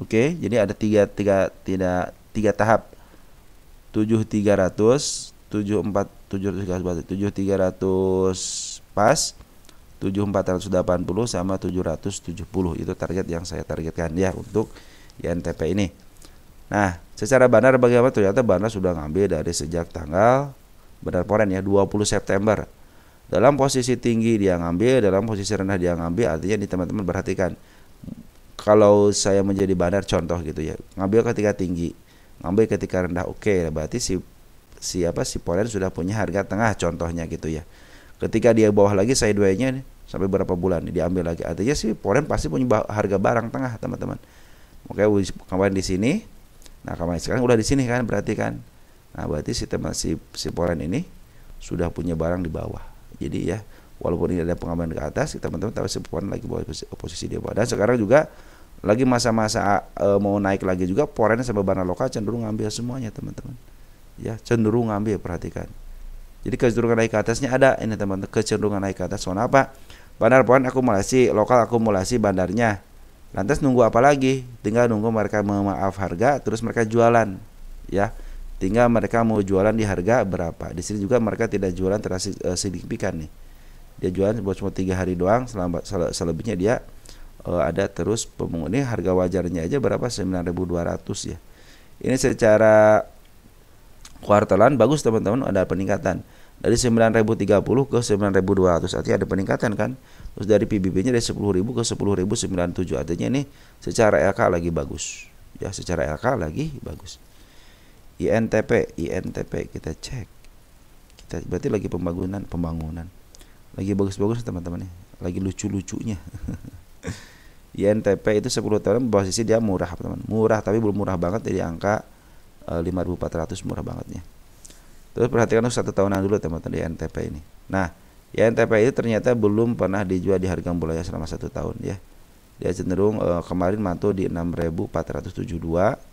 Oke, jadi ada tiga tahap. 7300, 7300 pas, 7480 sama 770 itu target yang saya targetkan ya untuk INTP ini. Nah, secara Bandar bagaimana? Ternyata Bandar sudah ngambil dari sejak tanggal Bandar Poren ya 20 September. Dalam posisi tinggi dia ngambil, dalam posisi rendah dia ngambil. Artinya nih teman-teman perhatikan. Kalau saya menjadi Bandar contoh gitu ya, ngambil ketika tinggi, ngambil ketika rendah, oke, berarti si Poren sudah punya harga tengah contohnya gitu ya. Ketika dia bawah lagi sideways-nya sampai berapa bulan diambil lagi. Artinya si Poren pasti punya harga barang tengah teman-teman. Oke, kemarin di sini. Nah, kemarin sekarang udah di sini kan berarti kan. Nah, berarti si Poren ini sudah punya barang di bawah. Jadi ya, walaupun ini ada pengambilan ke atas, teman-teman tahu si Poren lagi bawah posisi di bawah. Dan sekarang juga lagi masa-masa mau naik lagi juga, Poren sama Bandar lokal cenderung ngambil semuanya teman-teman. Ya, cenderung ngambil, perhatikan. Jadi kecenderungan naik ke atasnya ada ini teman-teman, kecenderungan naik ke atas. Soalnya apa? Bandar Poren akumulasi, lokal akumulasi bandarnya. Lantas nunggu apa lagi? Tinggal nunggu mereka memaaf harga, terus mereka jualan, ya. Tinggal mereka mau jualan di harga berapa. Di sini juga mereka tidak jualan terlalu signifikan nih. Dia jualan buat cuma 3 hari doang, selebihnya dia ada terus ini harga wajarnya aja berapa? 9.200 ya. Ini secara kuartalan bagus teman-teman, ada peningkatan dari 9.030 ke 9.200, artinya ada peningkatan kan. Terus dari PBB-nya dari 10.000 ke 10.097, artinya ini secara LK lagi bagus ya, secara LK lagi bagus. INTP kita cek, kita berarti lagi pembangunan lagi bagus-bagus teman-teman nih, lagi lucu-lucunya. INTP itu 10 tahun posisi dia murah teman, murah tapi belum murah banget, jadi angka 5.400 murah bangetnya. Terus perhatikan 1 tahunan dulu teman-teman di INTP ini. Nah, INTP itu ternyata belum pernah dijual di harga mulanya selama 1 tahun ya. Dia cenderung kemarin mantul di 6.472.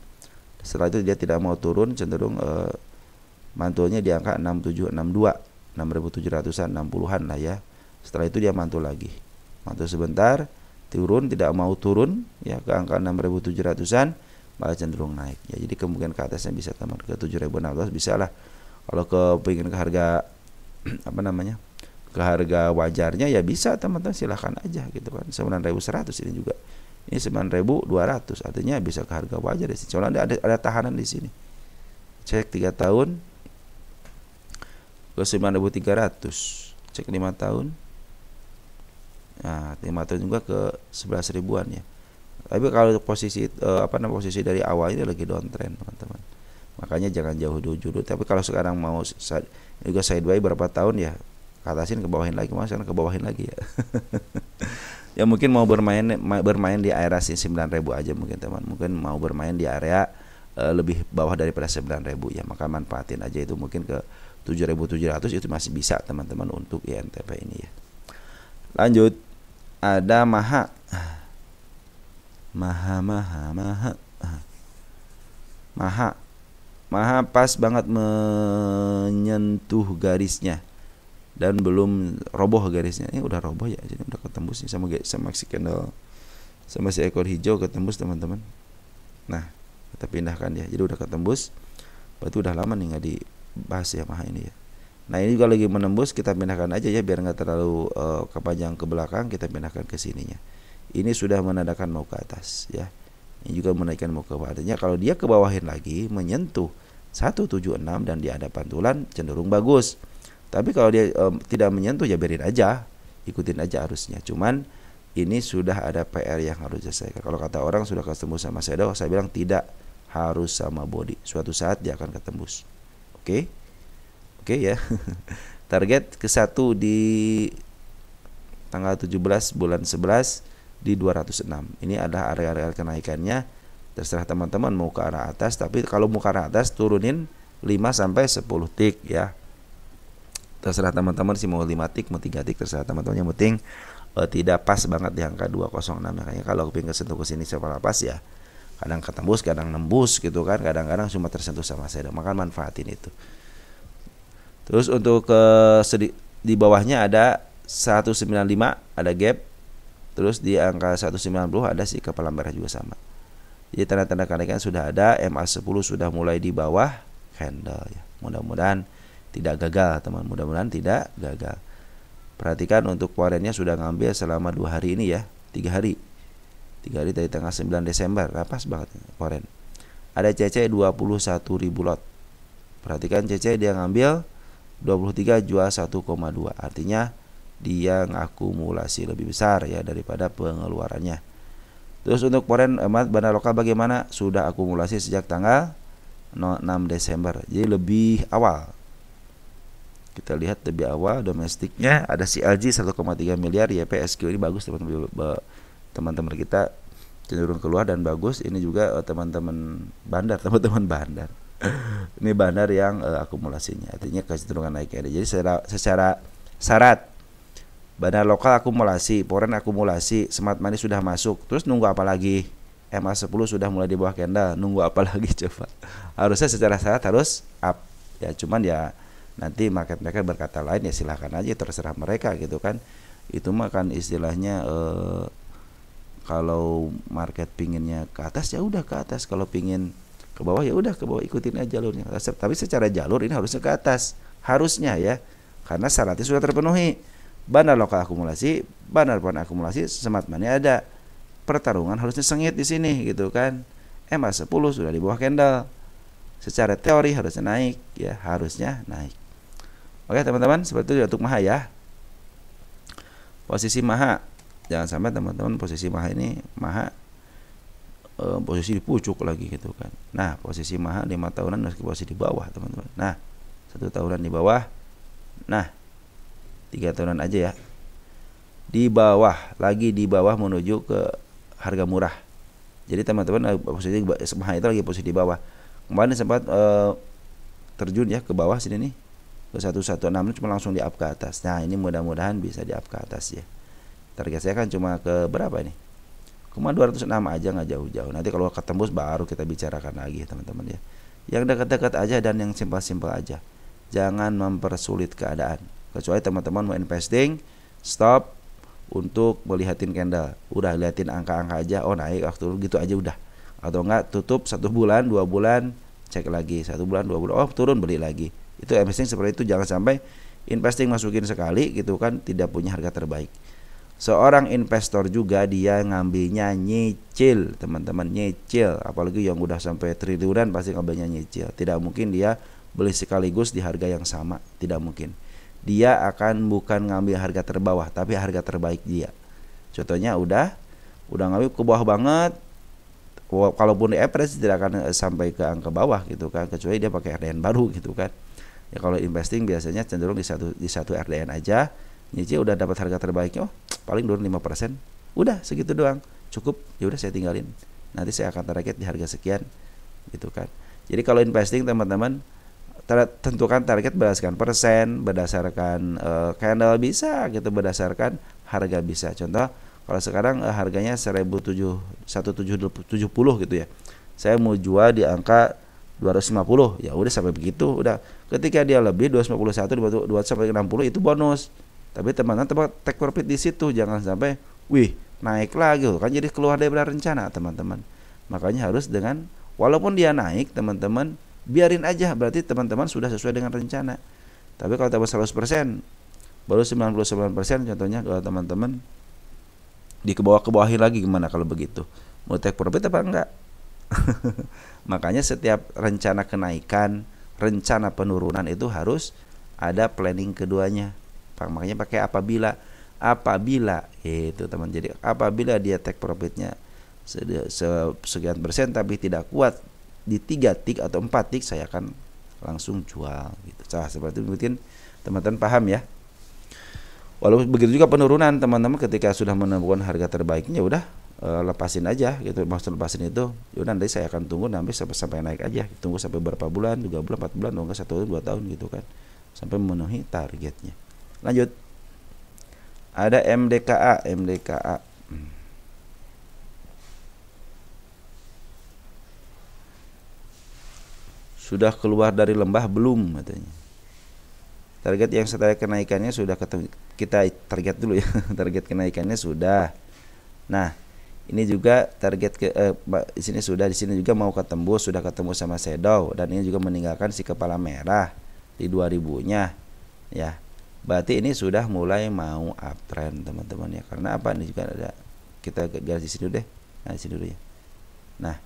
Setelah itu dia tidak mau turun, cenderung mantulnya di angka 6762, 6.700-an, 60-an lah ya. Setelah itu dia mantul lagi. Mantul sebentar, turun, tidak mau turun ya ke angka 6.700-an, malah cenderung naik. Ya, jadi kemungkinan ke atasnya bisa teman ke 7.016 bisa lah. Kalau pengen ke harga ke harga wajarnya ya bisa teman-teman, silahkan aja gitu kan. 9.100 ini juga. Ini 9.200, artinya bisa ke harga wajar di sini. Soalnya ada tahanan di sini. Cek 3 tahun ke 9.300. Cek 5 tahun. Nah, 5 tahun juga ke 11 ribuan ya. Tapi kalau posisi posisi dari awal ini lagi downtrend teman-teman. Makanya jangan jauh dulu. Tapi kalau sekarang mau juga sideways berapa tahun ya, ke atasin ke bawahin lagi, sekarang ke bawahin lagi ya. Ya mungkin mau bermain di area 9.000 aja mungkin teman. Mungkin mau bermain di area lebih bawah daripada 9.000 ya, maka manfaatin aja itu mungkin ke 7.700 itu masih bisa teman-teman untuk INTP ini ya. Lanjut, ada Maha. Maha pas banget menyentuh garisnya dan belum roboh garisnya. Ini udah roboh ya, jadi udah ketembus nih sama si candle, sama si ekor hijau ketembus teman-teman. Nah, kita pindahkan ya, jadi udah ketembus. Berarti udah lama nih nggak dibahas ya Maha ini ya. Nah, ini juga lagi menembus, kita pindahkan aja ya biar nggak terlalu kepanjang ke belakang, kita pindahkan ke sininya. Ini sudah menandakan mau ke atas ya. Ini juga menaikkan mau ke bawah. Artinya kalau dia ke bawahin lagi menyentuh 176 dan di ada pantulan cenderung bagus. Tapi kalau dia tidak menyentuh ya biarin aja, ikutin aja arusnya. Cuman ini sudah ada PR yang harus diselesaikan. Kalau kata orang sudah ketemu sama shadow, saya bilang tidak harus sama body. Suatu saat dia akan ketembus. Oke? Oke ya. Target ke 1 di tanggal 17 bulan 11 di 206. Ini adalah area-area kenaikannya. Terserah teman-teman mau ke arah atas, tapi kalau mau ke arah atas turunin 5 sampai 10 tick ya. Terserah teman-teman sih mau 5 tick, mau 3 tick, terserah teman-teman. Yang penting tidak pas banget di angka 206. Makanya kalau pengen kesentuh ke sini seberapa pas ya. Kadang ketembus, kadang nembus gitu kan. Kadang-kadang cuma tersentuh sama saya. Maka manfaatin itu. Terus untuk ke di bawahnya ada 195, ada gap. Terus di angka 190 ada si kepala merah juga sama. Jadi tanda-tanda kenaikan sudah ada. MA10 sudah mulai di bawah candle ya. Mudah-mudahan tidak gagal teman. Mudah-mudahan tidak gagal. Perhatikan untuk forennya sudah ngambil selama 2 hari ini ya. 3 hari. 3 hari dari tanggal 9 Desember. Pas banget foren. Ada CC 21.000 lot. Perhatikan CC dia ngambil 23 jual 1,2. Artinya dia ngakumulasi lebih besar ya daripada pengeluarannya. Terus untuk foreign bandar lokal bagaimana? Sudah akumulasi sejak tanggal 6 Desember. Jadi lebih awal. Kita lihat lebih awal domestiknya ada si LG 1,3 miliar YPSQ ini bagus teman-teman kita cenderung keluar dan bagus. Ini juga teman-teman bandar. Ini bandar yang akumulasinya. Artinya kecenderungan naiknya. Jadi secara syarat bandar lokal akumulasi, foreign akumulasi, smart money sudah masuk. Terus nunggu apa lagi? MA10 sudah mulai di bawah candle. Nunggu apa lagi coba? Harusnya secara syarat harus up. Ya cuman ya nanti market maker berkata lain ya silahkan aja, terserah mereka gitu kan. Itu mah kan istilahnya kalau market pinginnya ke atas ya udah ke atas. Kalau pingin ke bawah ya udah ke bawah, ikutin aja jalurnya. Tapi secara jalur ini harusnya ke atas. Harusnya ya. Karena syaratnya sudah terpenuhi. Bandar lokal akumulasi, bandar foreign akumulasi, smart money ada. Pertarungan harusnya sengit di sini gitu kan. MA10 sudah di bawah candle. Secara teori harusnya naik ya, harusnya naik. Oke teman-teman, seperti itu untuk Maha ya. Posisi Maha, jangan sampai teman-teman posisi Maha ini posisi di pucuk lagi gitu kan. Nah, posisi Maha 5 tahunan masih posisi di bawah teman-teman. Nah, 1 tahunan di bawah. Nah, 3 tahunan aja ya. Di bawah, lagi di bawah menuju ke harga murah. Jadi teman-teman posisi Maha itu lagi posisi di bawah. Kemarin sempat terjun ya ke bawah sini nih. Ke 116 cuma langsung di up ke atas. Nah, ini mudah-mudahan bisa di up ke atas ya. Target saya kan cuma ke berapa ini? Cuma 206 aja, nggak jauh-jauh. Nanti kalau ketembus baru kita bicarakan lagi teman-teman ya. Yang dekat-dekat aja dan yang simpel-simpel aja. Jangan mempersulit keadaan. Kecuali teman-teman mau investing, stop untuk melihatin candle. Udah liatin angka-angka aja, oh naik waktu gitu aja udah. Atau enggak tutup 1 bulan, 2 bulan, cek lagi 1 bulan, 2 bulan, oh turun beli lagi. Itu investing seperti itu, jangan sampai investing masukin sekali gitu kan tidak punya harga terbaik. Seorang investor juga dia ngambilnya nyicil, teman-teman, nyicil. Apalagi yang udah sampai triliunan pasti ngambilnya nyicil. Tidak mungkin dia beli sekaligus di harga yang sama, tidak mungkin. Dia akan bukan ngambil harga terbawah tapi harga terbaik dia. Contohnya udah ngambil ke bawah banget, kalaupun di average tidak akan sampai ke angka bawah gitu kan, kecuali dia pakai RDN baru gitu kan. Ya kalau investing biasanya cenderung di satu RDN aja, nyicil udah dapat harga terbaiknya, paling turun 5%. Udah segitu doang, cukup. Ya udah saya tinggalin. Nanti saya akan target di harga sekian gitu kan. Jadi kalau investing teman-teman tentukan target berdasarkan persen, berdasarkan candle bisa gitu, berdasarkan harga bisa. Contoh kalau sekarang harganya 1770 gitu ya. Saya mau jual di angka 250, ya udah sampai begitu udah. Ketika dia lebih 251, 200 sampai 60 itu bonus. Tapi teman-teman take profit di situ, jangan sampai wih naik lagi kan jadi keluar dari rencana teman-teman. Makanya harus dengan walaupun dia naik teman-teman biarin aja, berarti teman-teman sudah sesuai dengan rencana. Tapi kalau tambah 100% baru 99% contohnya, kalau teman-teman di ke-bawahin lagi gimana kalau begitu? Mau take profit apa enggak? Makanya setiap rencana kenaikan, rencana penurunan itu harus ada planning keduanya. Makanya pakai apabila itu teman. Jadi apabila dia take profitnya sekian persen tapi tidak kuat di 3 tik atau 4 tik, saya akan langsung jual gitu. Seperti itu mungkin teman-teman paham ya. Walaupun begitu juga penurunan teman-teman, ketika sudah menemukan harga terbaiknya udah lepasin aja gitu. Maksud lepasin itu yaudah nanti saya akan tunggu sampai naik aja, tunggu sampai berapa bulan, 3 bulan, 4 bulan, atau 1 tahun, 2 tahun gitu kan, sampai memenuhi targetnya. Lanjut, ada MDKA. Sudah keluar dari lembah belum katanya. Target yang setelah kenaikannya sudah ketemu, kita target dulu ya. Target kenaikannya sudah. Nah, ini juga target di sini juga mau ketembus, sudah ketemu sama shadow, dan ini juga meninggalkan si kepala merah di 2000-nya ya. Berarti ini sudah mulai mau uptrend teman-teman ya. Karena apa? Ini juga ada, kita garis di sini deh. Nah, di sini dulu ya. Nah,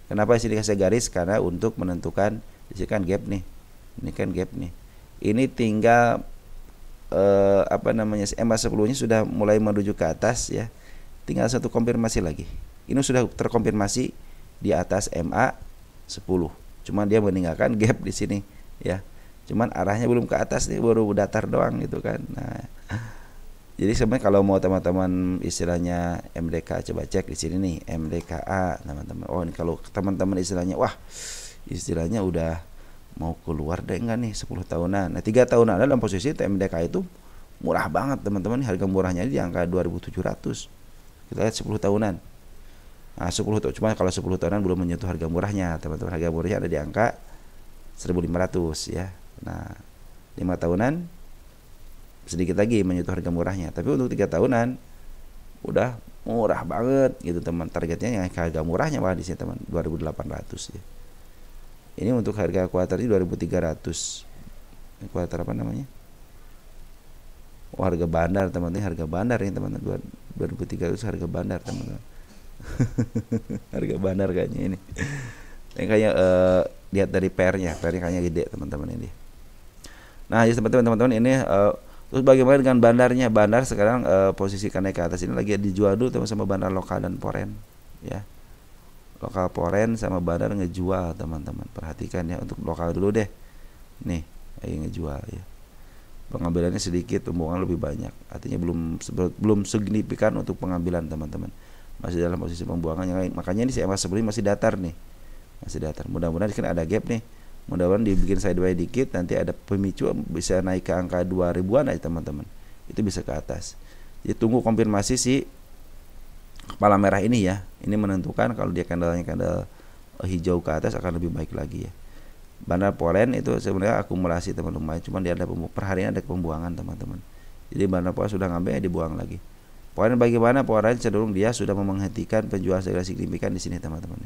kenapa di sini kasih garis? Karena untuk menentukan di sini kan gap nih. Ini kan gap nih. Ini tinggal MA 10-nya sudah mulai menuju ke atas ya. Tinggal satu konfirmasi lagi. Ini sudah terkonfirmasi di atas MA 10. Cuman dia meninggalkan gap di sini ya. Cuman arahnya belum ke atas nih, baru datar doang gitu kan. Nah, jadi sebenarnya kalau mau teman-teman istilahnya MDK, coba cek di sini nih MDKA teman-teman. Oh, ini kalau teman-teman istilahnya wah, istilahnya udah mau keluar deh enggak nih 10 tahunan. Nah, 3 tahunan dalam posisi MDK itu murah banget teman-teman. Harga murahnya di angka 2.700. Kita lihat 10 tahunan. Nah, 10 tahun, cuma kalau 10 tahunan belum menyentuh harga murahnya teman-teman. Harga murahnya ada di angka 1.500 ya. Nah, 5 tahunan sedikit lagi menyentuh harga murahnya. Tapi untuk 3 tahunan udah murah banget gitu teman. Targetnya yang harga murahnya malah di sini teman, 2.800 ya. Ini untuk harga kuartal ini 2.300. Ini kuartal apa namanya? Oh, harga bandar teman-teman, harga bandar ini teman-teman, 2.300 harga bandar teman-teman. Harga bandar kayaknya ini. Ini kayaknya lihat dari pairnya kayaknya gede teman-teman ini. Nah, jadi teman-teman ini terus bagaimana dengan bandarnya? Bandar sekarang posisi naik ke atas ini lagi dijual dulu teman sama bandar lokal dan foreign ya. Lokal foreign sama bandar ngejual teman-teman. Perhatikan ya, untuk lokal dulu deh. Nih, lagi ngejual ya. Pengambilannya sedikit, pembuangan lebih banyak. Artinya belum signifikan untuk pengambilan teman-teman. Masih dalam posisi pembuangan yang lain. Makanya ini SMA sebelum masih datar nih. Masih datar. Mudah-mudahan kan ada gap nih. Mudah-mudahan dibikin sideways dikit, nanti ada pemicu bisa naik ke angka 2000-an aja teman-teman. Itu bisa ke atas. Jadi tunggu konfirmasi si kepala merah ini ya. Ini menentukan kalau dia candle hijau ke atas akan lebih baik lagi ya. Bandar foreign itu sebenarnya akumulasi teman-teman, cuman dia ada per hari ada pembuangan teman-teman. Jadi bandar foreign sudah ngambil dibuang lagi. Foreign bagaimana? Foreign cenderung dia sudah menghentikan penjualan secara signifikan di sini teman-teman.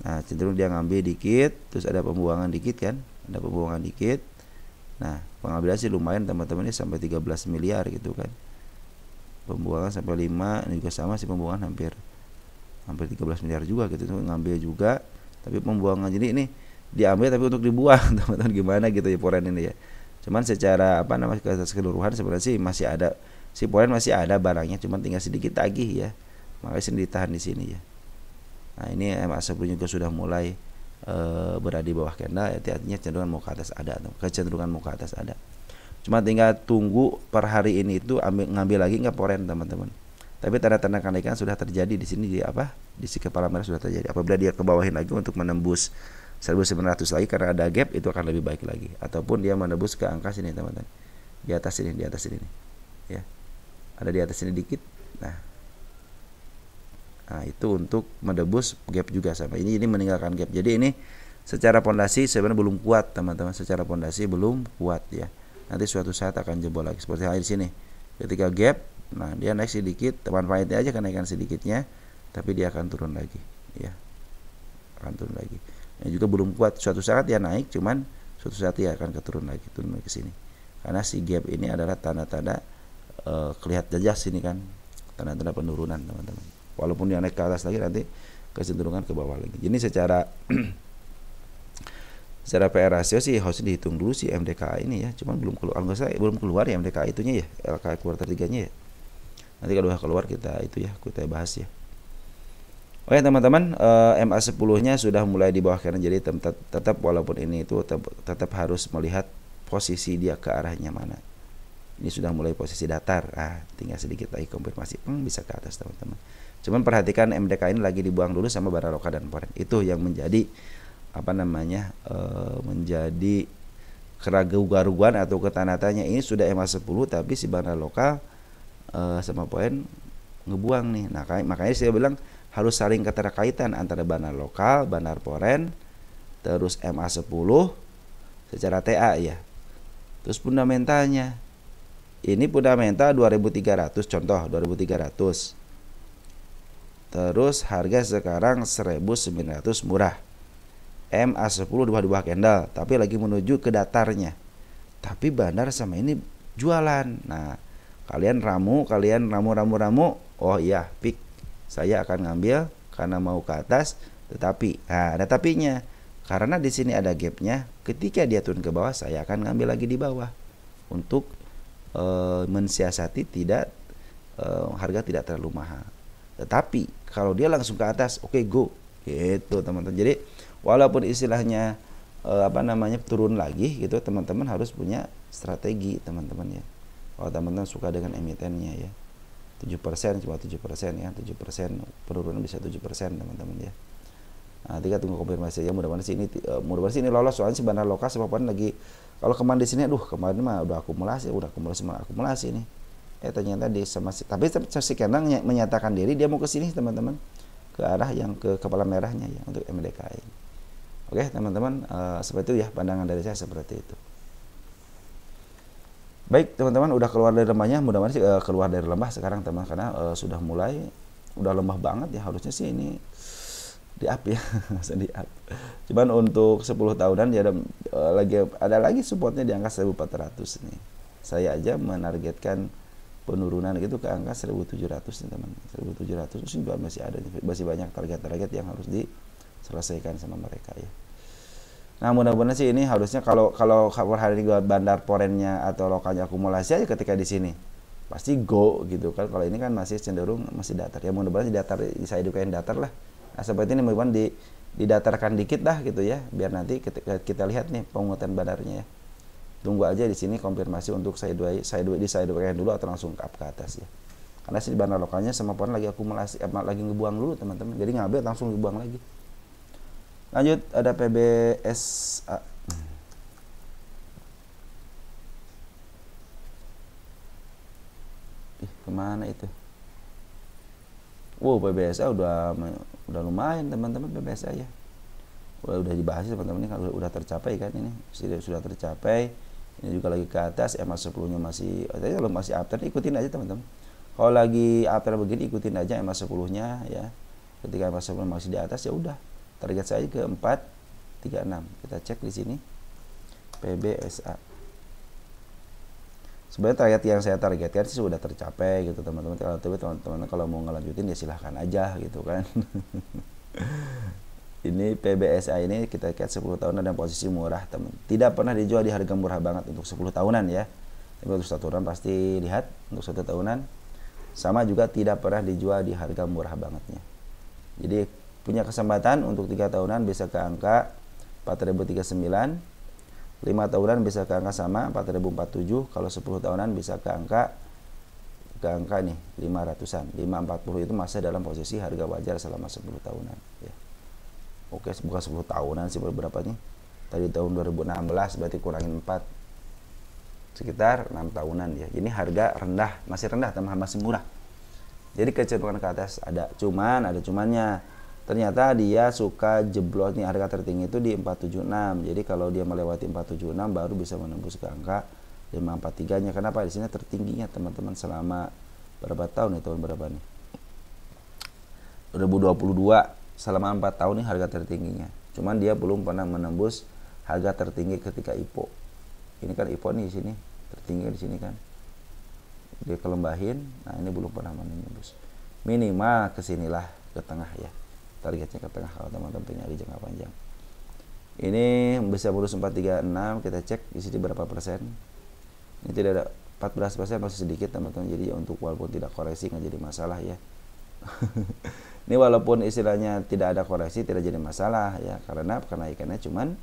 Nah, cenderung dia ngambil dikit, terus ada pembuangan dikit kan? Ada pembuangan dikit. Nah, pengambilan sih lumayan teman-teman, ini sampai 13 miliar gitu kan. Pembuangan sampai 5, ini juga sama sih, pembuangan hampir 13 miliar juga gitu, ngambil juga. Tapi pembuangan jadi ini diambil tapi untuk dibuang teman-teman, gimana gitu ya foreign ini ya. Cuman secara keseluruhan sebenarnya sih masih ada, si foreign masih ada barangnya, cuman tinggal sedikit tagih ya. Makanya sini ditahan di sini ya. Nah, ini MA sebelumnya juga sudah mulai berada di bawah candle, artinya cenderungan mau ke atas ada, kecenderungan mau ke atas ada. Cuma tinggal tunggu per hari ini itu ngambil lagi nggak foreign teman-teman. Tapi tanda-tanda kenaikan sudah terjadi di sini di si kepala merah sudah terjadi. Apabila dia ke bawahin lagi untuk menembus 1900 lagi karena ada gap, itu akan lebih baik lagi. Ataupun dia menembus ke angka sini teman-teman, di atas ini nih, ya, ada di atas ini dikit. Nah itu untuk menembus gap juga sama ini meninggalkan gap. Jadi ini secara pondasi sebenarnya belum kuat teman-teman, secara pondasi belum kuat ya. Nanti suatu saat akan jebol lagi seperti halnya di sini. Ketika gap, nah dia naik sedikit, teman pahitnya aja kenaikan sedikitnya, tapi dia akan turun lagi ya, akan turun lagi. Yang juga belum kuat, suatu saat dia naik, cuman suatu saat dia akan turun lagi ke sini. Karena si gap ini adalah tanda-tanda kelihatan jelas ini kan, tanda-tanda penurunan teman-teman. Walaupun dia naik ke atas lagi, nanti kecenderungan ke bawah lagi. Jadi secara PR rasio sih harus dihitung dulu si MDKA ini ya. Cuman belum keluar, belum keluar ya MDKA itunya ya, LK kuartal 3-nya ya. Nanti kalau udah keluar kita kita bahas ya. Oke teman-teman, MA10-nya sudah mulai di bawah kanan, jadi tetap walaupun ini itu tetap harus melihat posisi dia ke arahnya mana. Ini sudah mulai posisi datar, tinggal sedikit lagi konfirmasi, bisa ke atas teman-teman. Cuman perhatikan MDK ini lagi dibuang dulu sama bara loka dan poren. Itu yang menjadi menjadi keraguan atau ketanda-tanya. Ini sudah MA10 tapi si bara loka sama poren ngebuang nih. Nah makanya saya bilang harus saling keterkaitan antara banar lokal, banar poren, terus MA10 secara TA ya. Terus fundamentalnya. Ini fundamental 2300, contoh 2300. Terus harga sekarang 1900 murah. MA10 di bawah candle, tapi lagi menuju ke datarnya. Tapi bandar sama ini jualan. Nah, kalian ramu, oh iya, pick. Saya akan ngambil karena mau ke atas, tetapi ada tapinya. Karena di sini ada gapnya, ketika dia turun ke bawah, saya akan ngambil lagi di bawah untuk mensiasati harga tidak terlalu mahal. Tetapi kalau dia langsung ke atas, oke, go gitu teman-teman. Jadi walaupun istilahnya turun lagi gitu, teman-teman harus punya strategi teman-teman ya. Kalau teman-teman suka dengan emitennya ya, 7% cuma 7% ya, 7% penurunan bisa 7% teman-teman ya. Nah, kita tunggu konfirmasi ya, mudah-mudahan sih ini lolos, soalnya si bandar lokal sebabnya lagi kalau kemarin di sini kemarin mah udah akumulasi nih. Ternyata tapi si Kendang menyatakan diri dia mau ke sini teman-teman, ke arah yang ke kepala merahnya ya untuk MDKI. Oke, teman-teman, seperti itu ya pandangan dari saya seperti itu. Baik, teman-teman, udah keluar dari lembahnya, mudah-mudahan sih keluar dari lembah sekarang teman, karena sudah lembah banget ya, harusnya sih ini di up ya, di up. Cuman untuk 10 tahunan dia ada lagi supportnya di angka 1400 nih. Saya aja menargetkan penurunan gitu ke angka 1700 nih teman. 1700 sih juga masih banyak target-target yang harus diselesaikan sama mereka ya. Nah, mudah-mudahan sih ini harusnya kalau hari ini bandar porennya atau lokalnya akumulasi aja ketika di sini pasti go gitu kan. Kalau ini kan masih cenderung masih datar ya, mudah-mudahan saya edukain datar lah. Nah, seperti ini mudah-mudahan didatarkan dikit dah gitu ya, biar nanti kita lihat nih penguatan bandarnya ya. Tunggu aja di sini konfirmasi untuk sideways dulu atau langsung ke atas ya. Karena si bandar lokalnya sama poren lagi akumulasi, lagi ngebuang dulu teman-teman. Jadi ngambil langsung dibuang lagi. Lanjut ada PBSA. Kemana itu? Wow, PBSA udah lumayan teman-teman, PBSA ya. Udah dibahas teman-teman, ini kan udah tercapai kan, ini sudah tercapai. Ini juga lagi ke atas, MA10-nya masih after, ikutin aja teman-teman. Kalau lagi after begini ikutin aja MA10-nya ya. Ketika MA10 masih di atas ya udah. Target saya ke 436. Kita cek di sini. PBSA. Sebenarnya target yang saya targetkan sih sudah tercapai gitu teman-teman. Tapi teman-teman kalau mau ngelanjutin ya silahkan aja gitu kan. Ini PBSA ini kita lihat 10 tahunan dan posisi murah teman. Tidak pernah dijual di harga murah banget untuk 10 tahunan ya. Tapi untuk 1 tahunan pasti lihat untuk 1 tahunan. Sama juga tidak pernah dijual di harga murah bangetnya. Jadi punya kesempatan untuk 3 tahunan bisa ke angka 4039. 5 tahunan bisa ke angka sama 4047. Kalau 10 tahunan bisa ke angka nih 500-an. 540 itu masih dalam posisi harga wajar selama 10 tahunan ya. Oke, bukan 10 tahunan sih, berapa nih? Tadi tahun 2016 berarti kurangin 4, sekitar 6 tahunan ya. Ini harga rendah, masih rendah, masih murah. Jadi kecenderungan ke atas ada cumannya. Ternyata dia suka jeblok nih, harga tertinggi itu di 476. Jadi kalau dia melewati 476 baru bisa menembus ke angka 543-nya. Kenapa? Di sini tertingginya teman-teman selama berapa tahun nih, tahun berapa nih? 2022, selama 4 tahun nih harga tertingginya. Cuman dia belum pernah menembus harga tertinggi ketika IPO. Ini kan IPO nih di sini, tertinggi di sini kan. Dia kelembahin, nah ini belum pernah menembus. Minimal kesinilah, ke tengah ya. Targetnya ke tengah kalau teman-teman nyari jangka panjang. Ini bisa bonus 436, kita cek di sini berapa persen. Ini tidak ada 14%, masih sedikit teman-teman. Jadi untuk walaupun tidak koreksi nggak jadi masalah ya. Ini walaupun istilahnya tidak ada koreksi tidak jadi masalah ya, karena kenaikannya cuman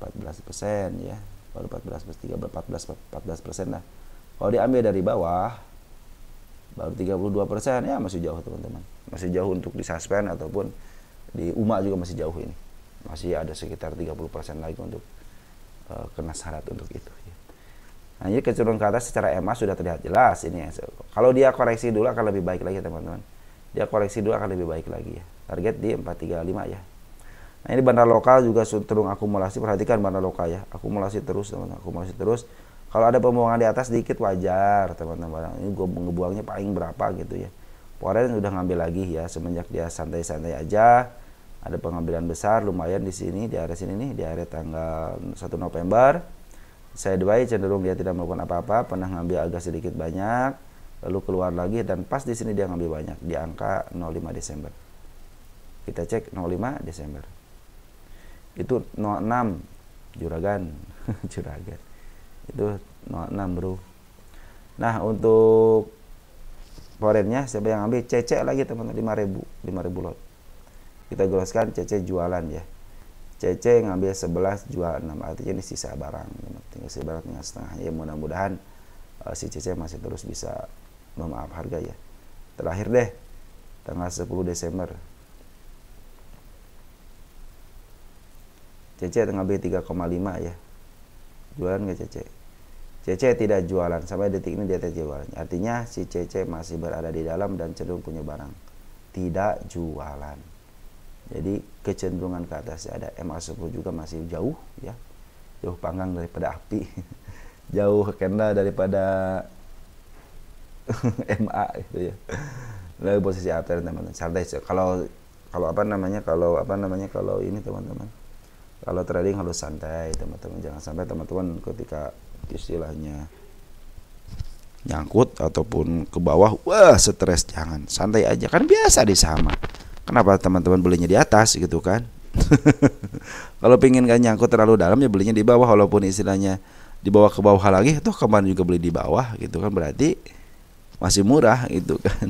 14% ya. Baru 14% lah. Kalau diambil dari bawah baru 32% ya, masih jauh teman-teman. Masih jauh untuk disuspend ataupun di UMA juga masih jauh ini. Masih ada sekitar 30% lagi untuk kena syarat untuk itu ya. Nah, ini kecenderungan ke atas secara EMA sudah terlihat jelas ini ya. Kalau dia koreksi dulu akan lebih baik lagi teman-teman. Dia koreksi dulu akan lebih baik lagi ya. Target di 435 ya. Nah, ini bandar lokal juga cenderung akumulasi. Perhatikan bandar lokal ya. Akumulasi terus teman-teman, akumulasi terus. Kalau ada pembuangan di atas sedikit wajar teman-teman. Ini gue ngebuangnya paling berapa gitu ya. Foreign udah ngambil lagi ya, semenjak dia santai-santai aja. Ada pengambilan besar lumayan di sini, di area sini nih, di area tanggal 1 November. Sideways cenderung dia tidak melakukan apa-apa, pernah ngambil agak sedikit banyak, lalu keluar lagi dan pas di sini dia ngambil banyak di angka 05 Desember. Kita cek 05 Desember. Itu 06 juragan, juragan. Itu 06 bro. Nah, untuk foreignnya siapa yang ambil? CC lagi teman-teman, 5.000 lot. Kita jelaskan CC jualan ya. CC ngambil 11 jual 6, artinya ini sisa barang, tinggal sisa barang tinggal setengah ya. Mudah-mudahan si CC masih terus bisa memaaf harga ya. Terakhir deh tanggal 10 Desember CC ngambil 3,5 ya. Jualan nggak CC? CC tidak jualan sampai detik ini, dia tidak jualan. Artinya si CC masih berada di dalam dan cenderung punya barang, tidak jualan. Jadi kecenderungan ke atas ada. MA10 juga masih jauh ya, jauh panggang daripada api, jauh kena daripada MA gitu ya. Lalu posisi uptrend teman-teman, santai. Kalau ini teman-teman, kalau trading harus santai teman-teman. Jangan sampai teman-teman ketika istilahnya nyangkut ataupun ke bawah, wah stres. Jangan, santai aja, kan biasa di sama. Kenapa teman-teman belinya di atas gitu kan? Kalau pengen gak nyangkut terlalu dalam ya belinya di bawah, walaupun istilahnya dibawa ke bawah lagi, tuh kemarin juga beli di bawah gitu kan, berarti masih murah gitu kan.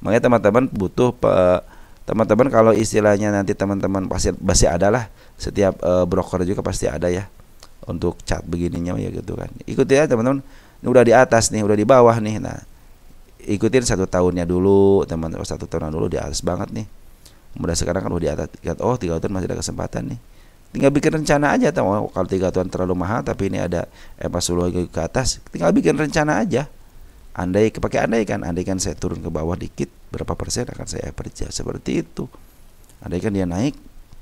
Makanya teman-teman butuh teman-teman kalau istilahnya nanti teman-teman pasti ada lah, setiap broker juga pasti ada ya untuk chart begininya ya gitu kan. Ikuti ya teman-teman. Ini udah di atas nih, udah di bawah nih. Nah, ikutin 1 tahunnya dulu teman-teman. 1 tahun dulu di atas banget nih. Udah sekarang kan udah di atas. Oh 3 tahun masih ada kesempatan nih. Tinggal bikin rencana aja teman. Kalau 3 tahun terlalu mahal tapi ini ada MA10 ke atas, tinggal bikin rencana aja. Andaikan saya turun ke bawah dikit, berapa persen akan saya average seperti itu. Andaikan dia naik,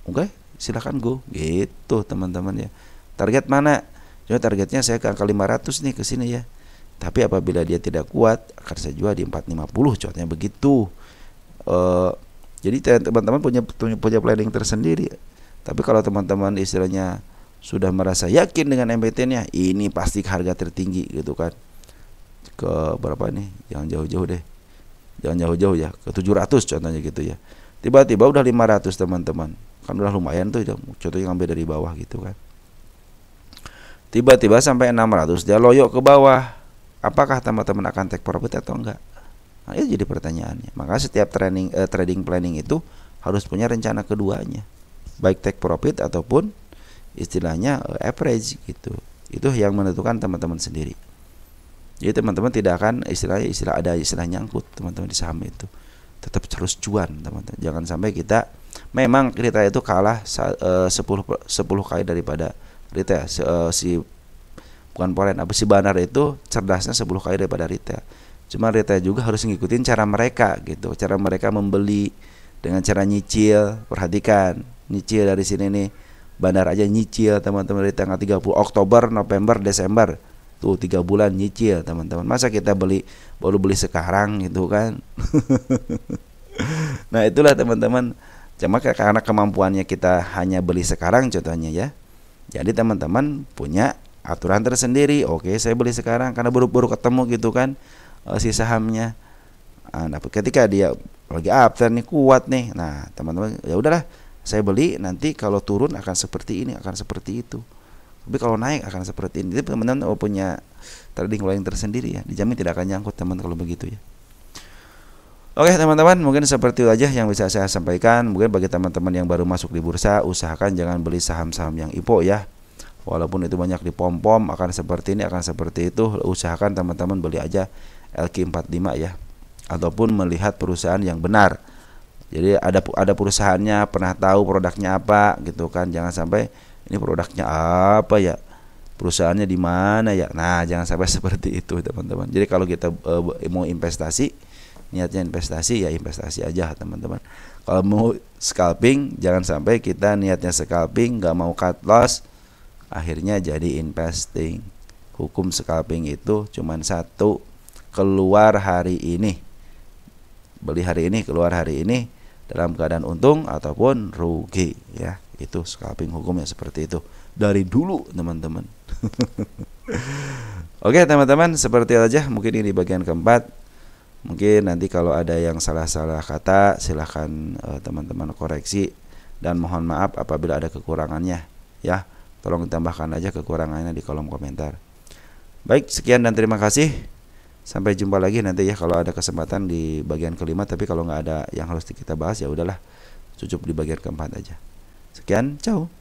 oke, silakan go gitu teman-teman ya. Target mana? Jadi targetnya saya ke angka 500 nih ke sini ya. Tapi apabila dia tidak kuat, akan saya jual di 450, contohnya begitu. Jadi teman-teman punya planning tersendiri. Tapi kalau teman-teman istilahnya sudah merasa yakin dengan MBT-nya, ini pasti harga tertinggi gitu kan. Ke berapa nih? Jangan jauh-jauh deh. Jangan jauh-jauh ya, ke 700 contohnya gitu ya. Tiba-tiba udah 500 teman-teman. Kan udah lumayan tuh, contohnya ngambil dari bawah gitu kan. Tiba-tiba sampai 600 dia loyok ke bawah. Apakah teman-teman akan take profit atau enggak? Nah, itu jadi pertanyaannya. Maka setiap trading planning itu harus punya rencana keduanya. Baik take profit ataupun istilahnya average gitu. Itu yang menentukan teman-teman sendiri. Jadi teman-teman tidak akan istilah nyangkut teman-teman di saham itu. tetap terus cuan teman-teman. Jangan sampai kita memang retail itu kalah 10 kali daripada retail. Si bukan foreign, apa si Banar itu cerdasnya 10 kali daripada retail. Cuma retail juga harus ngikutin cara mereka gitu. Cara mereka membeli dengan cara nyicil. Perhatikan, nyicil dari sini nih. Bandar aja nyicil teman-teman dari tanggal 30 Oktober, November, Desember. Tuh 3 bulan nyicil teman-teman. Masa kita baru beli sekarang gitu kan. Nah, itulah teman-teman. Cuma karena kemampuannya kita hanya beli sekarang contohnya ya. Jadi teman-teman punya aturan tersendiri. Oke, saya beli sekarang karena baru ketemu gitu kan si sahamnya. Nah, ketika dia lagi uptrend nih, kuat nih. Nah, teman-teman ya udahlah, saya beli, nanti kalau turun akan seperti ini, akan seperti itu. Tapi kalau naik akan seperti ini. Jadi teman-teman punya trading planning tersendiri ya. Dijamin tidak akan nyangkut teman kalau begitu ya. Oke teman-teman, mungkin seperti itu aja yang bisa saya sampaikan. Mungkin bagi teman-teman yang baru masuk di bursa, usahakan jangan beli saham-saham yang IPO ya. Walaupun itu banyak dipom-pom akan seperti ini, akan seperti itu, usahakan teman-teman beli aja LQ45 ya. Ataupun melihat perusahaan yang benar. Jadi ada perusahaannya, pernah tahu produknya apa gitu kan. Jangan sampai ini produknya apa ya, perusahaannya di mana ya. Nah, jangan sampai seperti itu teman-teman. Jadi kalau kita mau investasi, niatnya investasi ya investasi aja teman-teman. Kalau mau scalping, jangan sampai kita niatnya scalping, nggak mau cut loss, akhirnya jadi investing. Hukum scalping itu cuma satu, keluar hari ini, beli hari ini, keluar hari ini dalam keadaan untung ataupun rugi ya. Itu scalping hukumnya seperti itu dari dulu teman-teman. Oke teman-teman, seperti itu aja mungkin ini bagian keempat. Mungkin nanti kalau ada yang salah-salah kata silahkan teman-teman koreksi, dan mohon maaf apabila ada kekurangannya ya. Tolong ditambahkan aja kekurangannya di kolom komentar. Baik, sekian dan terima kasih. Sampai jumpa lagi nanti ya kalau ada kesempatan di bagian kelima. Tapi kalau nggak ada yang harus kita bahas ya udahlah, cukup di bagian keempat aja. Sekian, ciao.